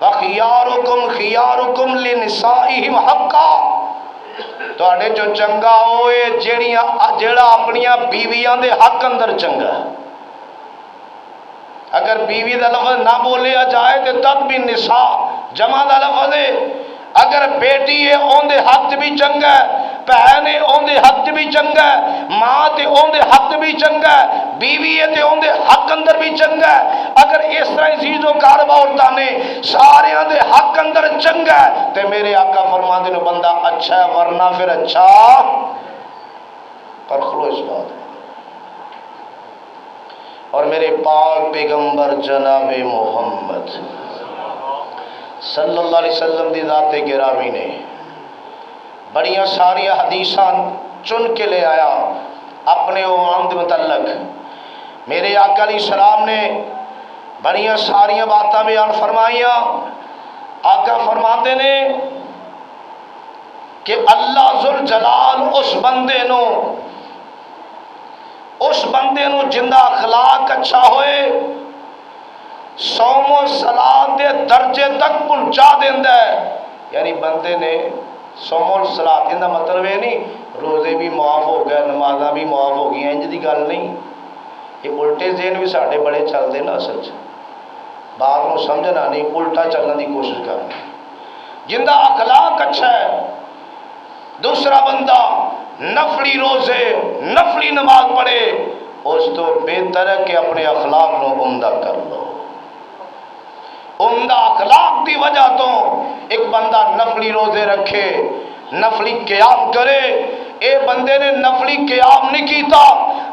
وَخِيَارُكُمْ خِيَارُكُمْ لِنِسَائِهِمْ حَقًّا، تواڈے جو چنگا ہوئے جیڑا اپنیاں بیویاں دے حق اندر چنگا۔ اگر بیوی دا لفظ نہ بولیا جائے تو تب بھی نساء جمع دا لفظ ہے۔ اگر بیٹی ہے اون دے حق بھی چنگا ہے، بہن ہے اون دے حق بھی چنگا ہے، ماں تے اون دے حق بھی چنگا ہے، بیوی ہے تے اون دے حق اندر بھی چنگا ہے۔ اگر اس طرح عزیز و قارب عورتاں نے سارے دے حق اندر چنگا ہے تے میرے آقا فرماندے نے بندہ اچھا ہے، ورنہ پھر اچھا پر خلوص بات ہے۔ اور میرے پاک پیغمبر جناب محمد صلی اللہ علیہ وسلم دی ذات گرامی نے بڑیاں ساری حدیثاں چن کے لے آیا اپنے امام دے متعلق۔ میرے آقا علیہ السلام نے بڑیاں ساری باتاں بیان فرمائیاں۔ آقا فرماتے نے کہ اللہ ذوالجلال اس بندے نو جندہ اخلاق اچھا ہوئے صوم و صلاۃ دے درجے تک پہنچا دیندا ہے۔ یعنی بندے نے صوم و صلاۃ دا مطلب یہ نہیں روزے بھی معاف ہو گئے، نمازاں بھی معاف ہو گئی، انج دی گل نہیں۔ یہ الٹے ذہن بھی ساڈے بڑے چلتے نا، اصل بات کو سمجھنا نہیں، الٹا چلنے کی کوشش کرنا۔ جندہ اخلاق اچھا ہے، دوسرا بندہ نفلی روزے نفلی نماز پڑھے، اس تو بہتر ہے کہ اپنے اخلاق نو عمدہ کر لو۔ عمدہ اخلاق دی وجہ تو ایک بندہ نفلی روزے رکھے، نفلی قیام کرے۔ اے بندے نے نفلی قیام نہیں کیتا،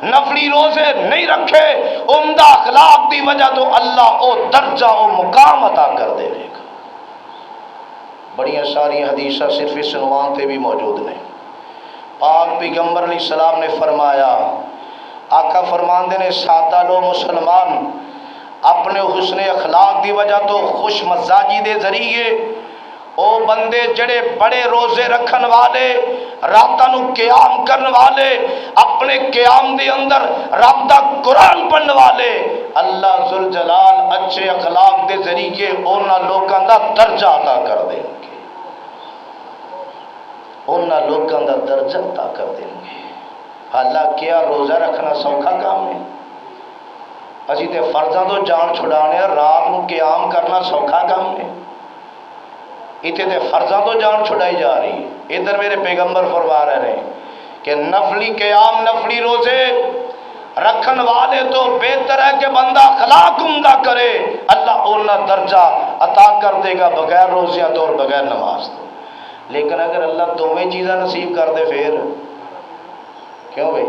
نفلی روزے نہیں رکھے، عمدہ اخلاق دی وجہ تو اللہ او درجہ او مقام عطا کر دے گا۔ بڑی ساری حدیثہ صرف اس عنوان تے بھی موجود نے۔ پاک پیغمبر علیہ السلام نے فرمایا، آقا فرماندے نے سادہ لو مسلمان اپنے حسن اخلاق دی وجہ تو خوش مزاجی دے ذریعے او بندے جڑے بڑے روزے رکھن والے، راتاں نو قیام کرن والے، اپنے قیام دے اندر رب دا قرآن پڑھن والے، اللہ ذوالجلال اچھے اخلاق دے ذریعے انہاں لوکاں دا درجہ عطا کر دیں گے، انہاں لوکاں دا درجہ عطا کر دیں گے۔ حالانکہ کیا روزہ رکھنا سوکھا کام ہے؟ اسی تے فرضاں تو جان چھڑانے، رات نو قیام کرنا سوکھا کام ہے؟ اتنے تے فرضاں تو جان چھڑائی جا رہی ہے۔ ادھر میرے پیغمبر فرما رہے ہیں کہ نفلی قیام نفلی روزے رکھن والے تو بہتر ہے کہ بندہ اخلاق عمدہ کرے، اللہ اولا درجہ عطا کر دے گا بغیر روزیاں تو اور بغیر نماز تو۔ لیکن اگر اللہ دونوں چیزاں نصیب کر دے پھر کیوں بھائی؟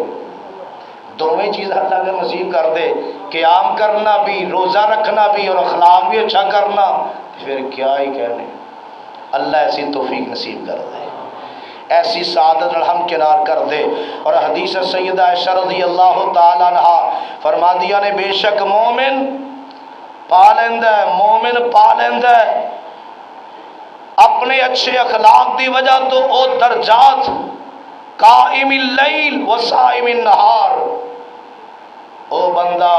دونوں چیزاں اللہ اگر نصیب کر دے، قیام کرنا بھی، روزہ رکھنا بھی اور اخلاق بھی اچھا کرنا، پھر کیا ہی کہنے۔ اللہ ایسی توفیق نصیب کر دے، ایسی سعادت ہم کنار کر دے۔ اور حدیث سیدہ عائشہ رضی اللہ تعالیٰ عنہ فرما دیا نے، بے شک مومن پالند ہے، مومن پالند ہے اپنے اچھے اخلاق دی وجہ تو او درجات قائم اللیل و صائم النہار، او بندہ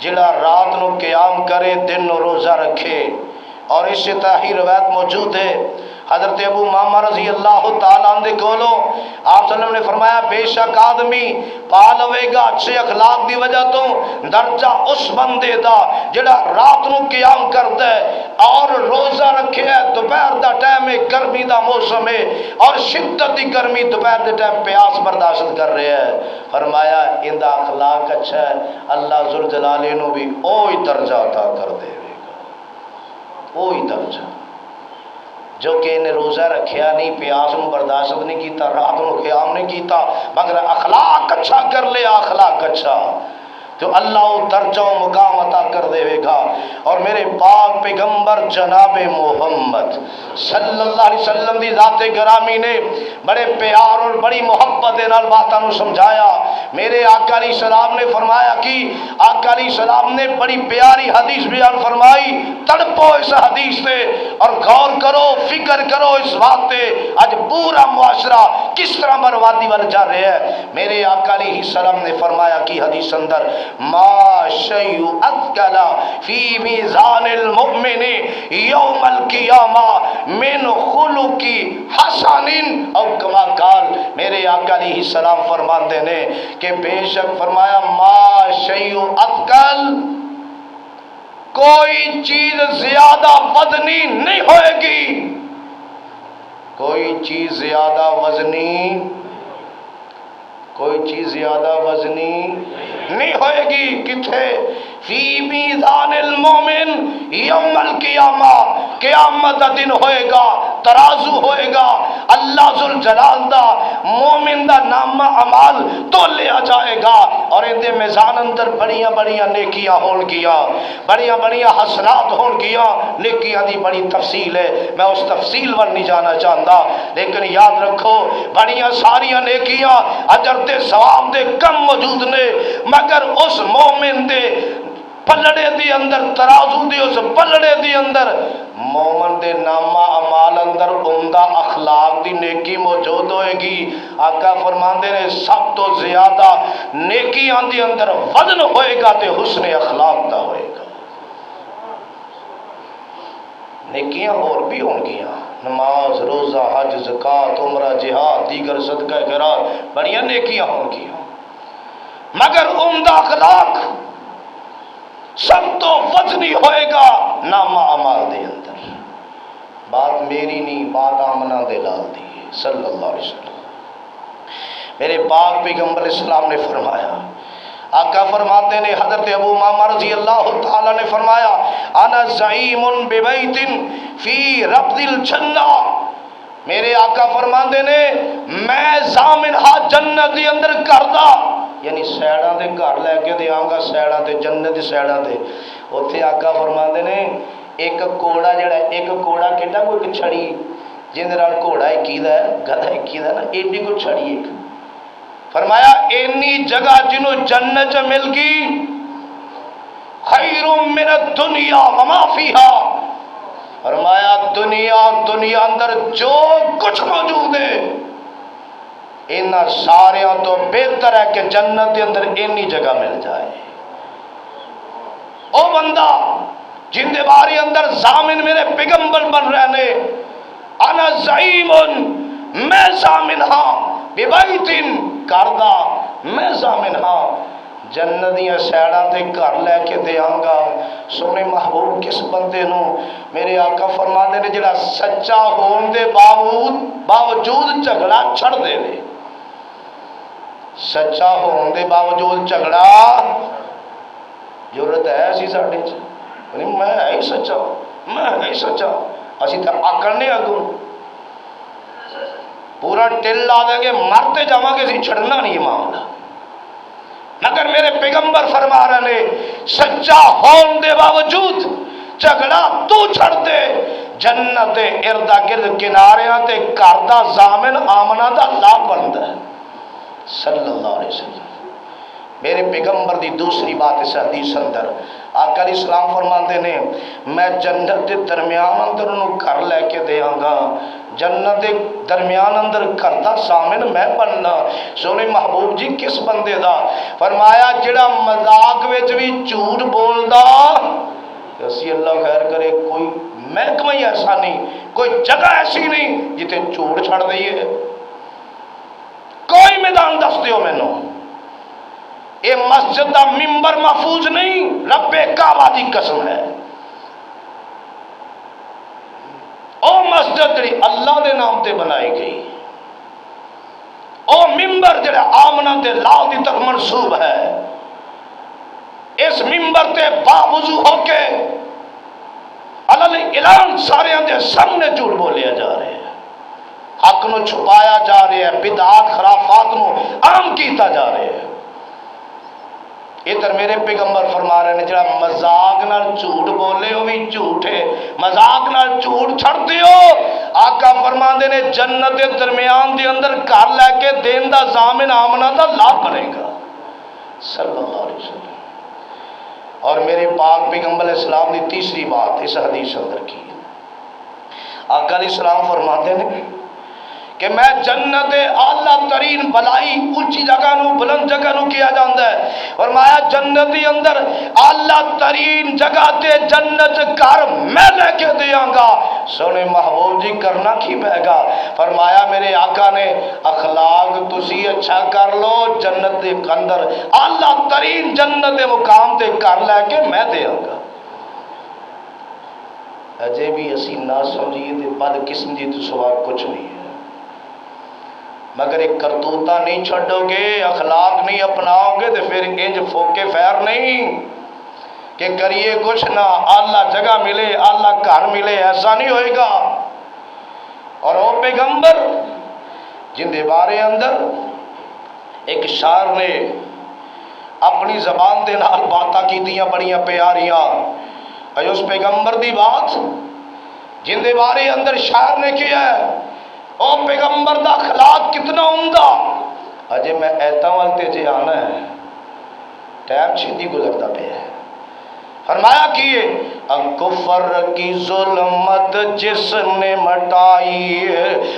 جڑا رات نو قیام کرے دن نو روزہ رکھے۔ اور اس سے تاہی روایت موجود ہے، حضرت ابو امامہ رضی اللہ تعالیٰ عنہ کولو آپ صلی اللہ علیہ وسلم نے فرمایا، بے شک آدمی پا لوے گا اچھے اخلاق دی وجہ تو درجہ اس بندے دا جڑا رات نو قیام کردا ہے اور روزہ رکھے ہے، دوپہر دا ٹائم ہے، گرمی دا موسم ہے اور شدت دی گرمی، دوپہر دے ٹائم پیاس برداشت کر رہے ہے، فرمایا ان دا اخلاق اچھا ہے، اللہ ذوالجلال نو بھی اوہی درجہ عطا کر دے گا، وہی درجہ جو کہ انہیں روزہ رکھیا نہیں، پیاس نو برداشت نہیں کیتا، رات نو قیام نہیں کیتا، مگر اخلاق اچھا کر لیا، اخلاق اچھا تو اللہ درجہ و مقام عطا کر دے گا۔ اور میرے پاک پیغمبر جناب محمد صلی اللہ علیہ وسلم دی ذات گرامی نے بڑے پیار اور بڑی محبت دے نال باتاں نو سمجھایا۔ میرے آقا علیہ السلام نے فرمایا کہ آقا علیہ السلام نے بڑی پیاری حدیث بیان فرمائی، تڑپو اس حدیث سے اور غور کرو، فکر کرو اس بات پہ آج پورا معاشرہ کس طرح بربادی وال جا رہے ہیں۔ میرے آقا علیہ السلام نے فرمایا کہ حدیث اندر ما شیء اثقل فی میزان المؤمن یوم القیامہ من خلق حسن او کما قال، میرے آقا علیہ السلام فرماتے ہیں کہ بے شک فرمایا ما شیء اثقل، کوئی چیز زیادہ وزنی نہیں ہوئے گی، کوئی چیز زیادہ وزنی، کوئی چیز زیادہ وزنی نہیں ہوئے گی، کتھے فی میزان المومن یوم القیامہ، قیامت دا دن ہوئے گا، ترازو ہوئے گا، اللہ ذوالجلال دا مومن دا نامہ اعمال تو لیا جائے گا اور ان دے میزان اندر بڑیاں بڑیاں نیکیاں ہون گیاں، بڑیاں بڑیاں حسنات ہون گیاں۔ نیکیاں دی بڑی تفصیل ہے، میں اس تفصیل پر نہیں جانا چاہتا، لیکن یاد رکھو بڑیاں ساریاں نیکیاں اجر تے ثواب دے کم موجود نے، مگر اس مومن دے پلڑے دی اندر، ترازو دی اس پلڑے دی اندر مومن دے نامہ اعمال اندر عمدہ اخلاق دی نیکی موجود ہوئے گی۔ آقا فرماندے نے سب تو زیادہ نیکیاں دی اندر وزن ہوئے گا تے حسن اخلاق دا ہوئے گا۔ نیکیاں اور بھی ہوں گیاں، نماز، روزہ، حج، زکوٰۃ، عمرہ، جہاد، دیگر صدقہ خیرات، بڑیاں نیکیاں ہوں گیاں، مگر عمدہ اخلاق سب تو وزنی ہوئے گا نامہ اعمال دے اندر. بات میری نہیں، بات آمنہ دے لال دی صلی اللہ علیہ وسلم. میرے پاک پیغمبر اسلام نے فرمایا، آقا فرماتے نے، حضرت ابو امامہ رضی اللہ تعالیٰ نے فرمایا، انا زعیم ببیت فی ربض الجنہ. میرے آقا فرماتے نے میں ضامن ہاں جنت دی اندر کردہ، یعنی سیڑاں دے گھر لے کے دیاں گا، سیڑاں تے جنت دی سیڑاں تے. اتھے آقا فرماتے نے ایک کوڑا جڑا ہے، ایک کوڑا کہتا کوئی چھڑی جن نال کوڑا کیدا ہے، گدھا کیدا نا، ایڈی کو چھڑی ایک. فرمایا اینی جگہ جنوں جنت مل گئی خیر من الدنیا وما فیہا. فرمایا دنیا اندر جو کچھ موجود ہے ان سارے تو بہتر ہے کہ جنت کے اندر اینی جگہ مل جائے. او بندہ جن دے بارے اندر ضامن میرے پیغمبر بن رہے نے، انا زعیم میں ضامن ہاں ببیت کردہ، میں ضامن ہاں جنت دیاں سیڑاں تے گھر لے کے دیاں گا. سونے محبوب کس بندے نو میرے آقا فرماتے نے جڑا سچا ہون دے باوجود جھگڑا چھڑ دے لے. سچا ہون دے باوجود جھگڑا، ضرورت ہے اسی ساڈے چ میں ہے ہی سچا، میں ہے ہی سچا، اسی تے آکڑنے اگوں پورا ٹل لا دیں گے، مرتے جاواں گے، اسی چھڑنا نہیں معاملہ. مگر میرے پیغمبر فرما رہے نے سچا ہون دے باوجود جھگڑا تو چھڑ دے، جنت دے اردا گرد کناریاں تے کردہ ضامن آمنہ دا لا بندا ہے صلی اللہ علیہ وسلم. میرے پیغمبر دی دوسری بات اس حدیث اندر آقا علیہ السلام فرماتے نے میں جنت دے درمیان اندر انہوں گھر لے کے دیاں گا، جنت دے درمیان اندر کردہ ضامن میں بننا. سونے محبوب جی کس بندے دا؟ فرمایا جڑا مذاق وچ بھی جھوٹ بولدا، اسی اللہ خیر کرے کوئی محکمہ ہی ایسا نہیں، کوئی جگہ ایسی نہیں جتے جھوٹ چھڑ دئیے. کوئی میدان دس دیو مینوں، اے مسجد دا ممبر محفوظ نہیں، رب کعبہ دی قسم ہے. او مسجد جڑی اللہ دے نام تے بنائی گئی، او ممبر جڑا آمنہ تے لال دی طرف منسوب ہے، اس ممبر تے باوضو ہو کے علل اعلان سارے دے سامنے جھوٹ بولیا جا رہے ہیں، حق نو چھپایا جا رہا ہے، بدعات خرافات نو عام کیتا جا رہا ہے. ادھر میرے پیغمبر فرما رہے ہیں جڑا مذاق نال جھوٹ بولے وہ بھی جھوٹ ہے، مذاق نال جھوٹ چھڑ دیو. آقا فرما دے نے جنت دے درمیان دے اندر گھر لے کے دین دا ضامن آمنہ دا لا بنے گا صلی اللہ علیہ وسلم. اور میرے پاک پیغمبر علیہ السلام دی تیسری بات اس حدیث اندر کی، آقا علیہ السلام فرماتے ہیں کہ میں جنت اعلیٰ ترین بلائی اونچی جگہ نو بلند جگہ نو کیا جاندہ ہے. فرمایا جنت دی اندر اعلیٰ ترین جگہ تے جنت گھر میں لے کے دیاں گا. سونے محبوب جی کرنا کی پائے گا؟ فرمایا میرے آقا نے اخلاق تسی اچھا کر لو، جنت دے اندر اعلیٰ ترین جنت دے مقام تے گھر لے کے میں دیاں گا. اجے بھی اسی نہ سمجھیے تے بد قسمتی تو سوا کچھ نہیں ہے، مگر ایک کرتوتہ نہیں چھڑو گے، اخلاق نہیں اپناؤ گے تو پھر انج فوکے فیر نہیں کہ کریے کچھ نہ اللہ جگہ ملے، اللہ گھر ملے، ایسا نہیں ہوئے گا. اور وہ پیغمبر جن دے بارے اندر ایک شاعر نے اپنی زبان دے نال باتاں کیتیاں بڑیاں پیاریاں، اس پیغمبر دی بات جن دے بارے اندر شاعر نے کیا ہے، او پیغمبر دا اخلاق کتنا عمدہ. اجے میں ایتاں والتے جے آنا ہے، ٹائم چھتی گزرتا پہ ہے. فرمایا کیے کفر کی ظلمت جس نے مٹائی،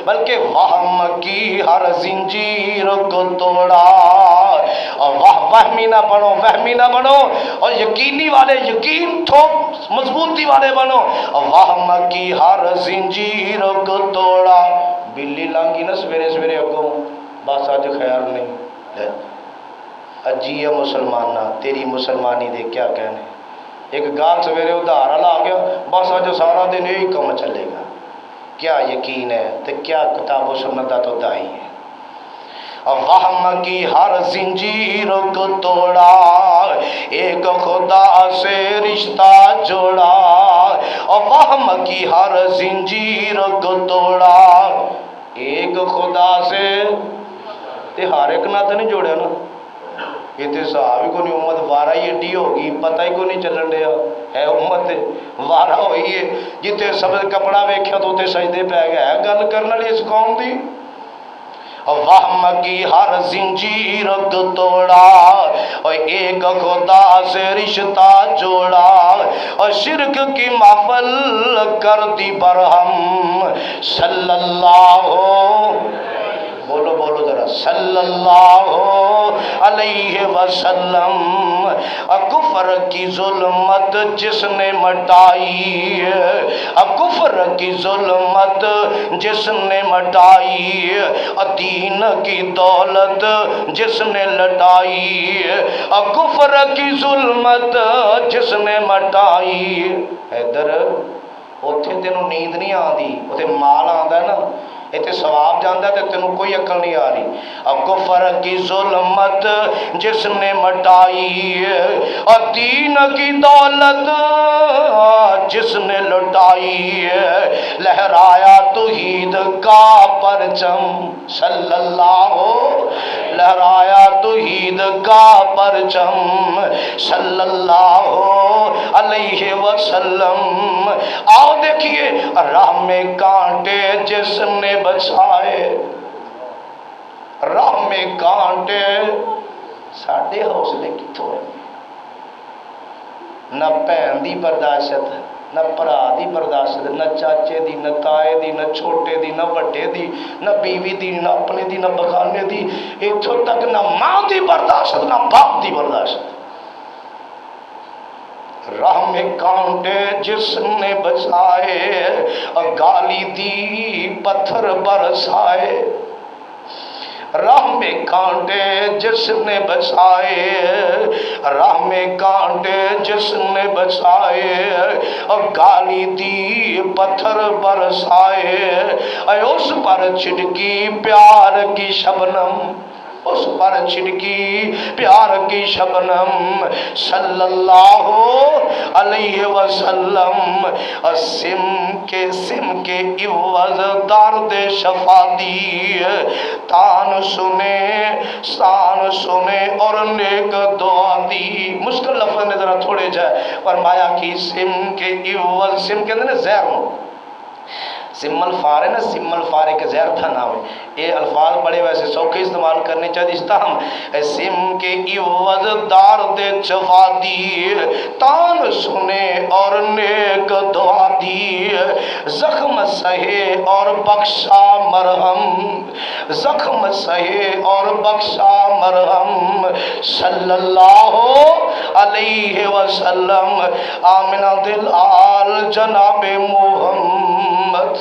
بلکہ وہم کی ہر زنجیر کو توڑا. اور وہمی نہ بنو، وہمی نہ بنو، اور یقینی والے یقین ٹھوک مضبوطی والے بنو. وہم کی ہر زنجیر کو توڑا. بلی لانگی نہ سویرے سویرے اگوں بس اج خیر نہیں، اجی ہے مسلمانہ تیری مسلمانی دے کیا کہنے. ایک گال سویرے ادھار والا آ گیا بس اج سارا دن یہی کام چلے گا. کیا یقین ہے تو کیا کتاب و سنت کا تو دائی ہے. وہم کی ہر زنجیر کو توڑا ایک خدا سے رشتہ جوڑا. اور وہم کی ہر زنجیر کو توڑا ایک خدا سے تے ہر ایک نہ تو نہیں جوڑیا نا. یہ تو صحابی کو نہیں امت وارہ ہی ایڈی ہوگی پتہ ہی کو نہیں چلن دیا ہے امت وارہ ہوئی ہے. جتے سب کپڑا ویکھیا تو تے سجدے پہ گیا ہے گل کرنے والی اس قوم دی. وہم کی ہر زنجیر کو توڑا اور ایک خدا سے رشتہ جوڑا اور شرک کی محفل کر دی برہم صلی اللہ بولو بولو ذرا صلی اللہ علیہ وسلم. کفر کی ظلمت جس نے مٹائی کفر کی ظلمت جس نے مٹائی دین کی دولت جس نے لٹائی کفر کی ظلمت جس نے مٹائی. حیدر اتنے تینوں نیند نہیں آتی اتنے مال آتا ہے نا اتنے ثواب جانا ہے تو تینوں کوئی عقل نہیں آ رہی. کفر کی ظلمت جس نے مٹائی اور دین کی دولت جس نے لٹائی لہرایا توحید کا پرچم صلی اللہ لہرایا توحید کا پرچم صلی اللہ علیہ وسلم. آؤ دیکھیے راہ میں کانٹے جس نے بچائے راہ میں کانٹے ساڈے حوصلے کتوں ہیں. نہ بھن دی برداشت نہ بھرا دی برداشت نہ چاچے دی نہ تائے دی نہ چھوٹے دی نہ وڈے دی نہ بیوی دی نہ اپنے دی نہ بغانے دی اتھوں تک نہ ماں دی برداشت نہ باپ دی برداشت. راہ میں کانٹے جس نے بچائے گالی دی پتھر برسائے. راہ میں کانٹے جس نے بچائے راہ میں کانٹے جس نے بچائے اور گالی دی پتھر برسائے اس پر چھڑکی پیار کی شبنم اس پر چھڑکی پیار کی شبنم صلی اللہ علیہ وسلم. سم کے عوض درد شفا دی تان سنے اور نیک دعا دی. مشکل لفظ میں ذرا تھوڑے جائے فرمایا کہ سم کے عوض سم کے اندر زہر ہوں سم الفار ہے نا سم الفار ایک زہر تھا نام ہے. یہ الفاظ بڑے ویسے سوکھے استعمال کرنے چاہیے اس تاہم سم کے عوض دار دے چفا دی تان سنے اور نیک دعا دی. زخم سہے اور بخشا مرہم زخم سہے اور بخشا مرہم صلی اللہ علیہ وسلم. آمنہ دل آل جناب محمد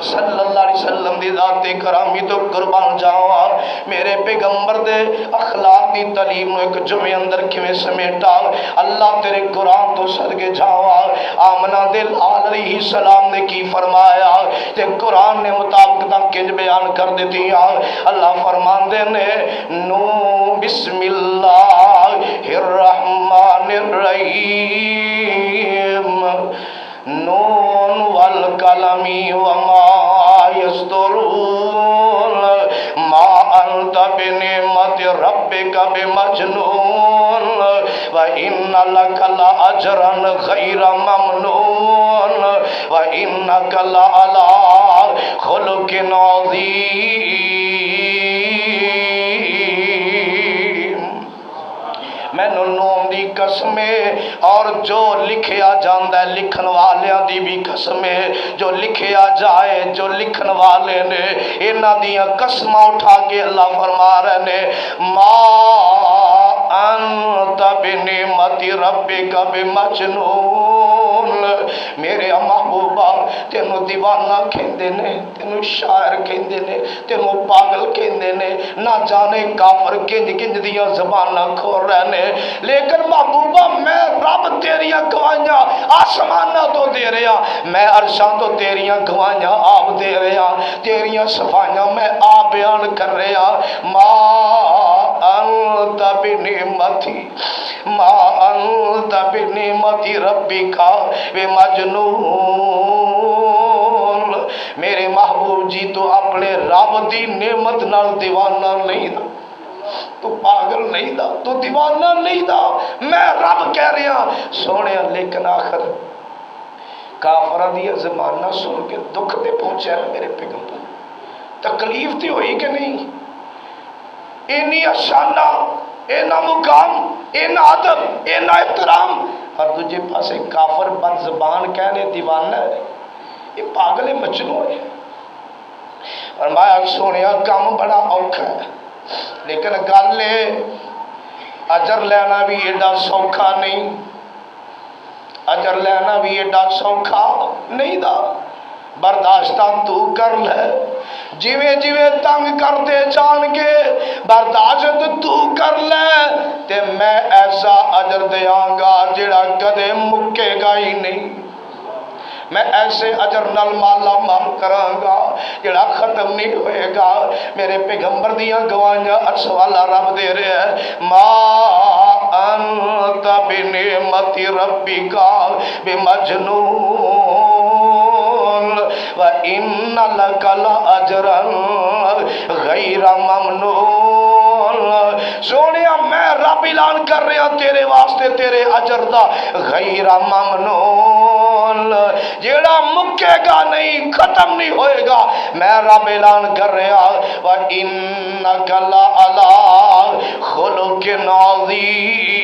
صلی اللہ علیہ وسلم دی ذات کرامی تو قربان جاواں. میرے پیغمبر دے اخلاق دی تعلیم نو ایک جمعے اندر کیویں سمیٹا اللہ تیرے قرآن تو صدقے جاواں. آمنہ دل علیہ السلام نے کی فرمایا تے قرآن نے مطابقتاں کنج بیان کر دیتی. اللہ فرماندے نے نو بسم اللہ الرحمن الرحیم نون والقلم وما یسطرون ما انت بنعمت ربک بمجنون وان لک لاجرا غیر ممنون وانک لعلی خلق عظیم. مینوں نوم دی قسم اور جو لکھیا جاندا ہے لکھن والیاں دی بھی قسم جو لکھیا جائے جو لکھن والے نے انہاں دیاں قسماں اٹھا کے اللہ فرما رہے نے ما انت بنعمت ربک بمجنون. میرے محبوبہ تینوں دیوانہ کہندے نے تینوں شاعر کہندے نے تینوں پاگل کہندے رہے نے، نہ جانے کافر کنج کنج دیاں زباناں کھول رہے نے، لیکن محبوبہ میں رب تیریاں گواہیاں آسماناں تو دے رہا، میں عرشاں تو تیریاں گواہیاں آپ دے رہا، تیریاں صفائیاں میں آپ بیان کر رہا۔ ما انت بنعمتی ما انت بنعمتی ربک بمجنون، میرے محبوب جی تو اپنے رب دی نعمت نال دیوانہ نہیں دا، تو پاگل نہیں دا، تو دیوانہ نہیں دا، میں رب کہہ رہا سونے۔ لیکن آخر کافرہ دیا زمانہ سن کے دکھ دے پہنچے ہیں میرے پیغمبر، تکلیف تھی ہوئی کہ نہیں؟ اینی اشانہ، اینا مقام، اینا ادب، اینا احترام، اور دوجہ پاسے کافر بد زبان کہنے دیوانہ ہے، یہ پاگل مجنون ہے۔ فرمایا سونیا کام بڑا اوکھا ہے، لیکن گل ہے اجر لینا بھی ایڈا سوکھا نہیں، اجر لینا بھی ایڈا سوکھا نہیں دا، برداشتہ تو کر لے، جیویں جیویں تنگ کرتے جان کے برداشت تو کر لے، تے میں ایسا اجر دیاں گا جڑا کدے مکے گا ہی نہیں، میں ایسے اجر نال مالا مال کراں گا جڑا ختم نہیں ہوئے گا۔ میرے پیغمبر دیاں گواہیاں عرش والا رب دے رہے ہیں، ما انت بنعمت ربک بمجنون وَإِنَّ لَكَ لَأَجْرًا غَيْرَ مَمْنُونَ۔ سونیا میں رب اعلان کر رہا تیرے واسطے تیرے اجر دا غیر ممنون، جیڑا مکے گا نہیں، ختم نہیں ہوئے گا، میں رب اعلان کر رہا وَإِنَّكَ لَعَلَىٰ خُلُقٍ عَظِيمٍ۔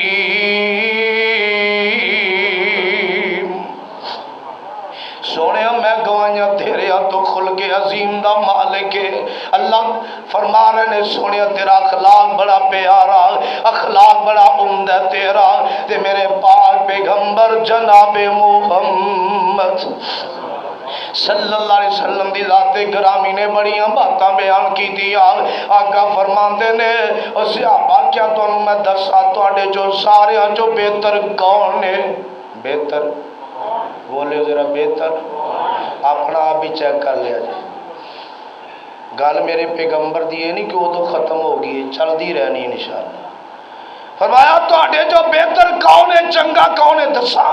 سونے میں گواہیاں دے رہا تو خلق عظیم دا مالک ہے۔ اللہ فرما رہے نے سونے تیرا اخلاق بڑا پیارا، اخلاق بڑا عمدہ تیرا، تے میرے پاک پیغمبر جناب محمد صلی اللہ علیہ وسلم دی ذات گرامی نے بڑیاں باتاں بیان کی دیا۔ آقا فرماندے نے او صحابہ کیا تانوں میں دسا تواڈے جو سارے جو بہتر کون نے؟ بہتر بولے ذرا بہتر، اپنا آپ بھی چیک کر لیا جائے۔ گل میرے پیغمبر دی ہے نہیں کہ وہ تو ختم ہوگی، چل دی رہنی انشاءاللہ۔ فرمایا تواڈے جو بہتر کون ہے، چنگا کون ہے دسا؟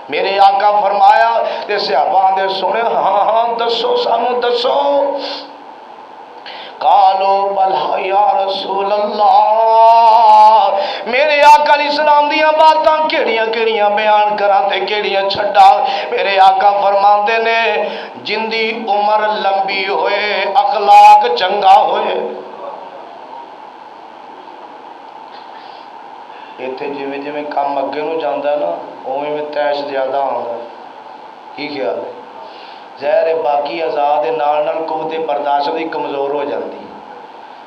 میرے آقا فرمایا تے صحابہ دے سنے ہاں ہاں دسو سانو دسو۔ قالو بلا یا رسول اللہ، میرے آقا علیہ السلام دیاں باتاں کیڑیاں کیڑیاں بیان کراں تے کیڑیاں چھڈا۔ میرے آقا فرماندے نے جن دی عمر لمبی ہوئے، اخلاق چنگا ہوئے۔ ایتھے جویں جویں کام اگے نو جاندا ہے نا اوویں میں تیش زیادہ آندا ہے، کی خیال ہے؟ ظاہر ہے باقی آزاد نال نال قوت برداشت بھی کمزور ہو جاندی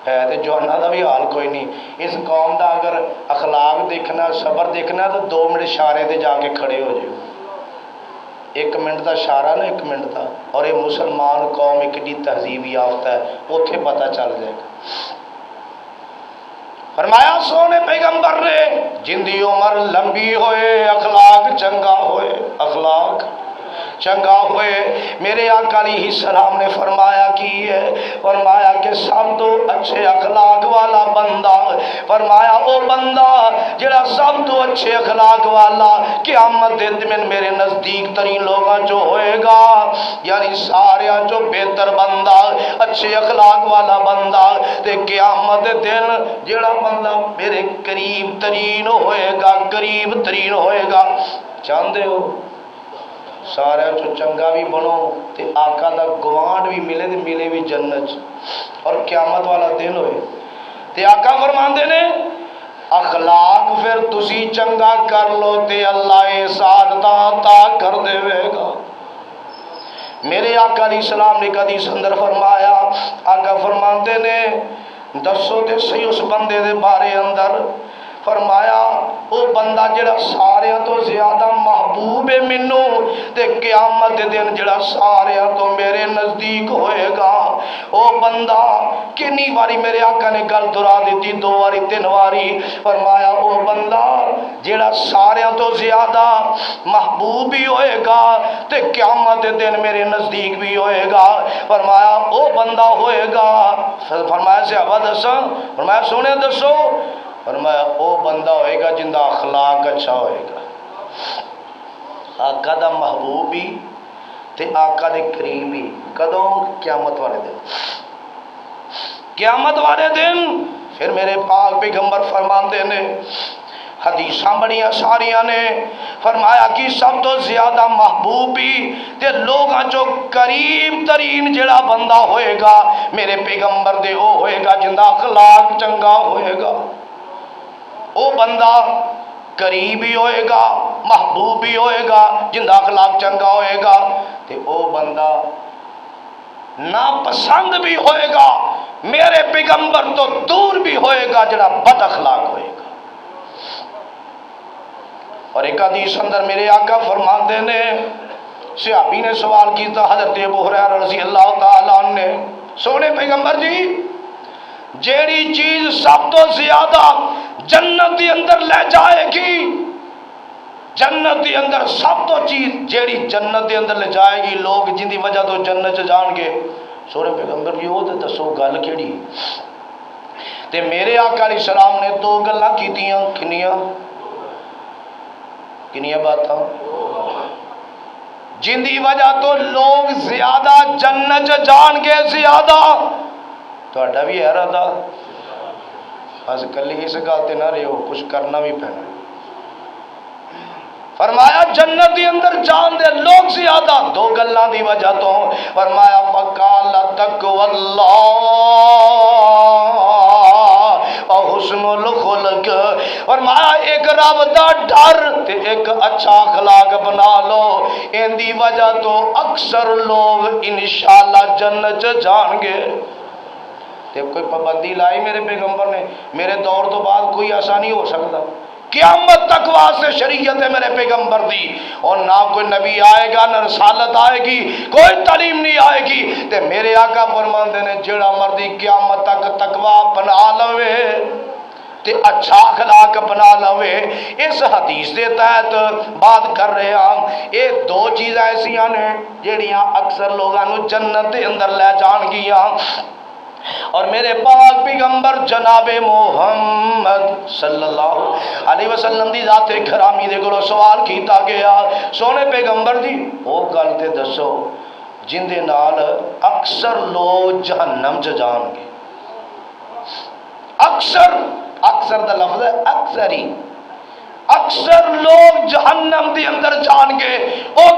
ہے تے جواناں دا بھی حال کوئی نہیں۔ اس قوم دا اگر اخلاق دیکھنا، صبر دیکھنا تو 2 منٹ اشارے تے جا کے کھڑے ہو جاؤ، 1 منٹ دا اشارہ نا 1 منٹ دا، اور یہ مسلمان قوم ایک تہذیب یافتہ ہے، اوتھے پتہ چل جائے گا۔ فرمایا سونے پیغمبر نے جن دی عمر لمبی ہوئے، اخلاق چنگا ہوئے، اخلاق چنگا ہوئے۔ میرے آقا علیہ السلام نے فرمایا کی ہے، فرمایا کہ سب تو اچھے اخلاق والا بندہ، فرمایا او بندہ جڑا سب تو اچھے اخلاق والا قیامت دے دن میرے نزدیک ترین لوگاں جو ہوئے گا، یعنی سارے جو بہتر بندہ، اچھے اخلاق والا بندہ تے قیامت دے دن جڑا بندہ میرے قریب ترین ہوئے گا، قریب ترین ہوئے گا۔ چاہندے ہو سارے جو چنگا بھی بنو تے آقا دا گوانڈ بھی ملے تے ملے بھی جنت، اور قیامت والا دن ہوئے تے آقا فرماندے نے اخلاق پھر تسی چنگا کر لو تے اللہ سعادتاں عطا کر دے گا۔ میرے آقا علیہ السلام نے حدیث اندر فرمایا، آقا فرماندے نے دسو تے صحیح اس بندے دے بارے اندر، فرمایا وہ بندہ جڑا سارے تو زیادہ محبوب ہے مینوں تے قیامت دے دن جڑا سارے تو میرے نزدیک ہوئے گا، او بندہ کنی واری میرے آقا نے گل دہرا دیتی، 2 واری 3 واری، فرمایا او بندہ جیڑا ساریاں تو زیادہ محبوب بھی ہوئے گا تے قیامت دن میرے نزدیک بھی ہوئے گا، فرمایا او بندہ ہوئے گا، فرمایا صحابہ دسو، فرمایا سونے دسو، فرمایا او بندہ ہوئے گا جندہ اخلاق اچھا ہوئے گا، آقا دا محبوب بھی تے آقا دے قریب بھی۔ کدوں؟ قیامت والے دن، قیامت والے دن۔ پھر میرے پاک پیغمبر فرماندے نے، حدیثاں بڑیاں ساریاں نے، فرمایا کہ سب تو زیادہ محبوب بھی تے لوگاں جو قریب ترین جڑا بندہ ہوئے گا میرے پیغمبر دے او ہوئے گا جندہ اخلاق چنگا ہوئے گا، او بندہ قریب بھی ہوئے گا، محبوب بھی ہوئے گا، جندہ اخلاق چنگا ہوئے گا، تے او بندہ ناپسند بھی ہوئے گا، میرے پیغمبر تو دور بھی ہوئے گا جڑا بد اخلاق ہوئے گا۔ اور ایک حدیث اندر میرے آقا فرماندے نے، صحابی نے سوال کیتا حضرت ابو ہریرہ رضی اللہ تعالیٰ عنہ نے، سونے پیغمبر جی جیڑی چیز سب تو زیادہ جنت دی اندر لے جائے گی، جنت دی اندر سب تو چیز جیڑی جنت دی اندر لے جائے گی، لوگ جن دی وجہ تو جنت جان گے، سونے پیغمبر جی وہ تے دسو گل کیڑی؟ تے میرے آقا علیہ السلام نے 2 گلاں کیتیاں، کنیاں باتاں جن دی وجہ تو لوگ زیادہ جنت جان گے، زیادہ تہاڈا بھی ہے ارادہ؟ بس کلی اس گل تے نہ رہو، کچھ کرنا بھی پینا۔ فرمایا جنت دی اندر جان دے لوگ زیادہ 2 گلاں دی وجہ تو، فرمایا فقال تقوی اللہ اور حسن الخلق، فرمایا ایک رب دا ڈر تے ایک اچھا اخلاق بنا لو، ان دی وجہ تو اکثر لوگ انشاءاللہ جنت جان گے۔ تے کوئی پابندی لائی میرے پیغمبر نے؟ میرے دور تو بعد کوئی ایسا نہیں ہو سکتا، قیامت تک واسطے شریعت ہے میرے پیغمبر دی، اور نہ کوئی نبی آئے گا نہ رسالت آئے گی، کوئی تعلیم نہیں آئے گی، تے میرے آقا فرماندے نے جڑا مردی قیامت تک تقوی اپنا لوے تے اچھا اخلاق بنا لوے۔ اس حدیث دے تحت بات کر رہے ہیں، یہ 2 چیزیں ایسیاں نے جڑیاں اکثر لوگاں جنت دے اندر لے جان گیاں۔ اور میرے پاک پیغمبر جناب محمد صلی اللہ علیہ وسلم دی ذات گرامی دے کولوں سوال کیتا گیا، سونے پیغمبر جی وہ گل تے دسو جن دے نال اکثر لوگ جہنم چ جان گے، اکثر دا لفظ ہے اکثر ہی، اکثر لوگ جہنم دے اندر جان گے، وہ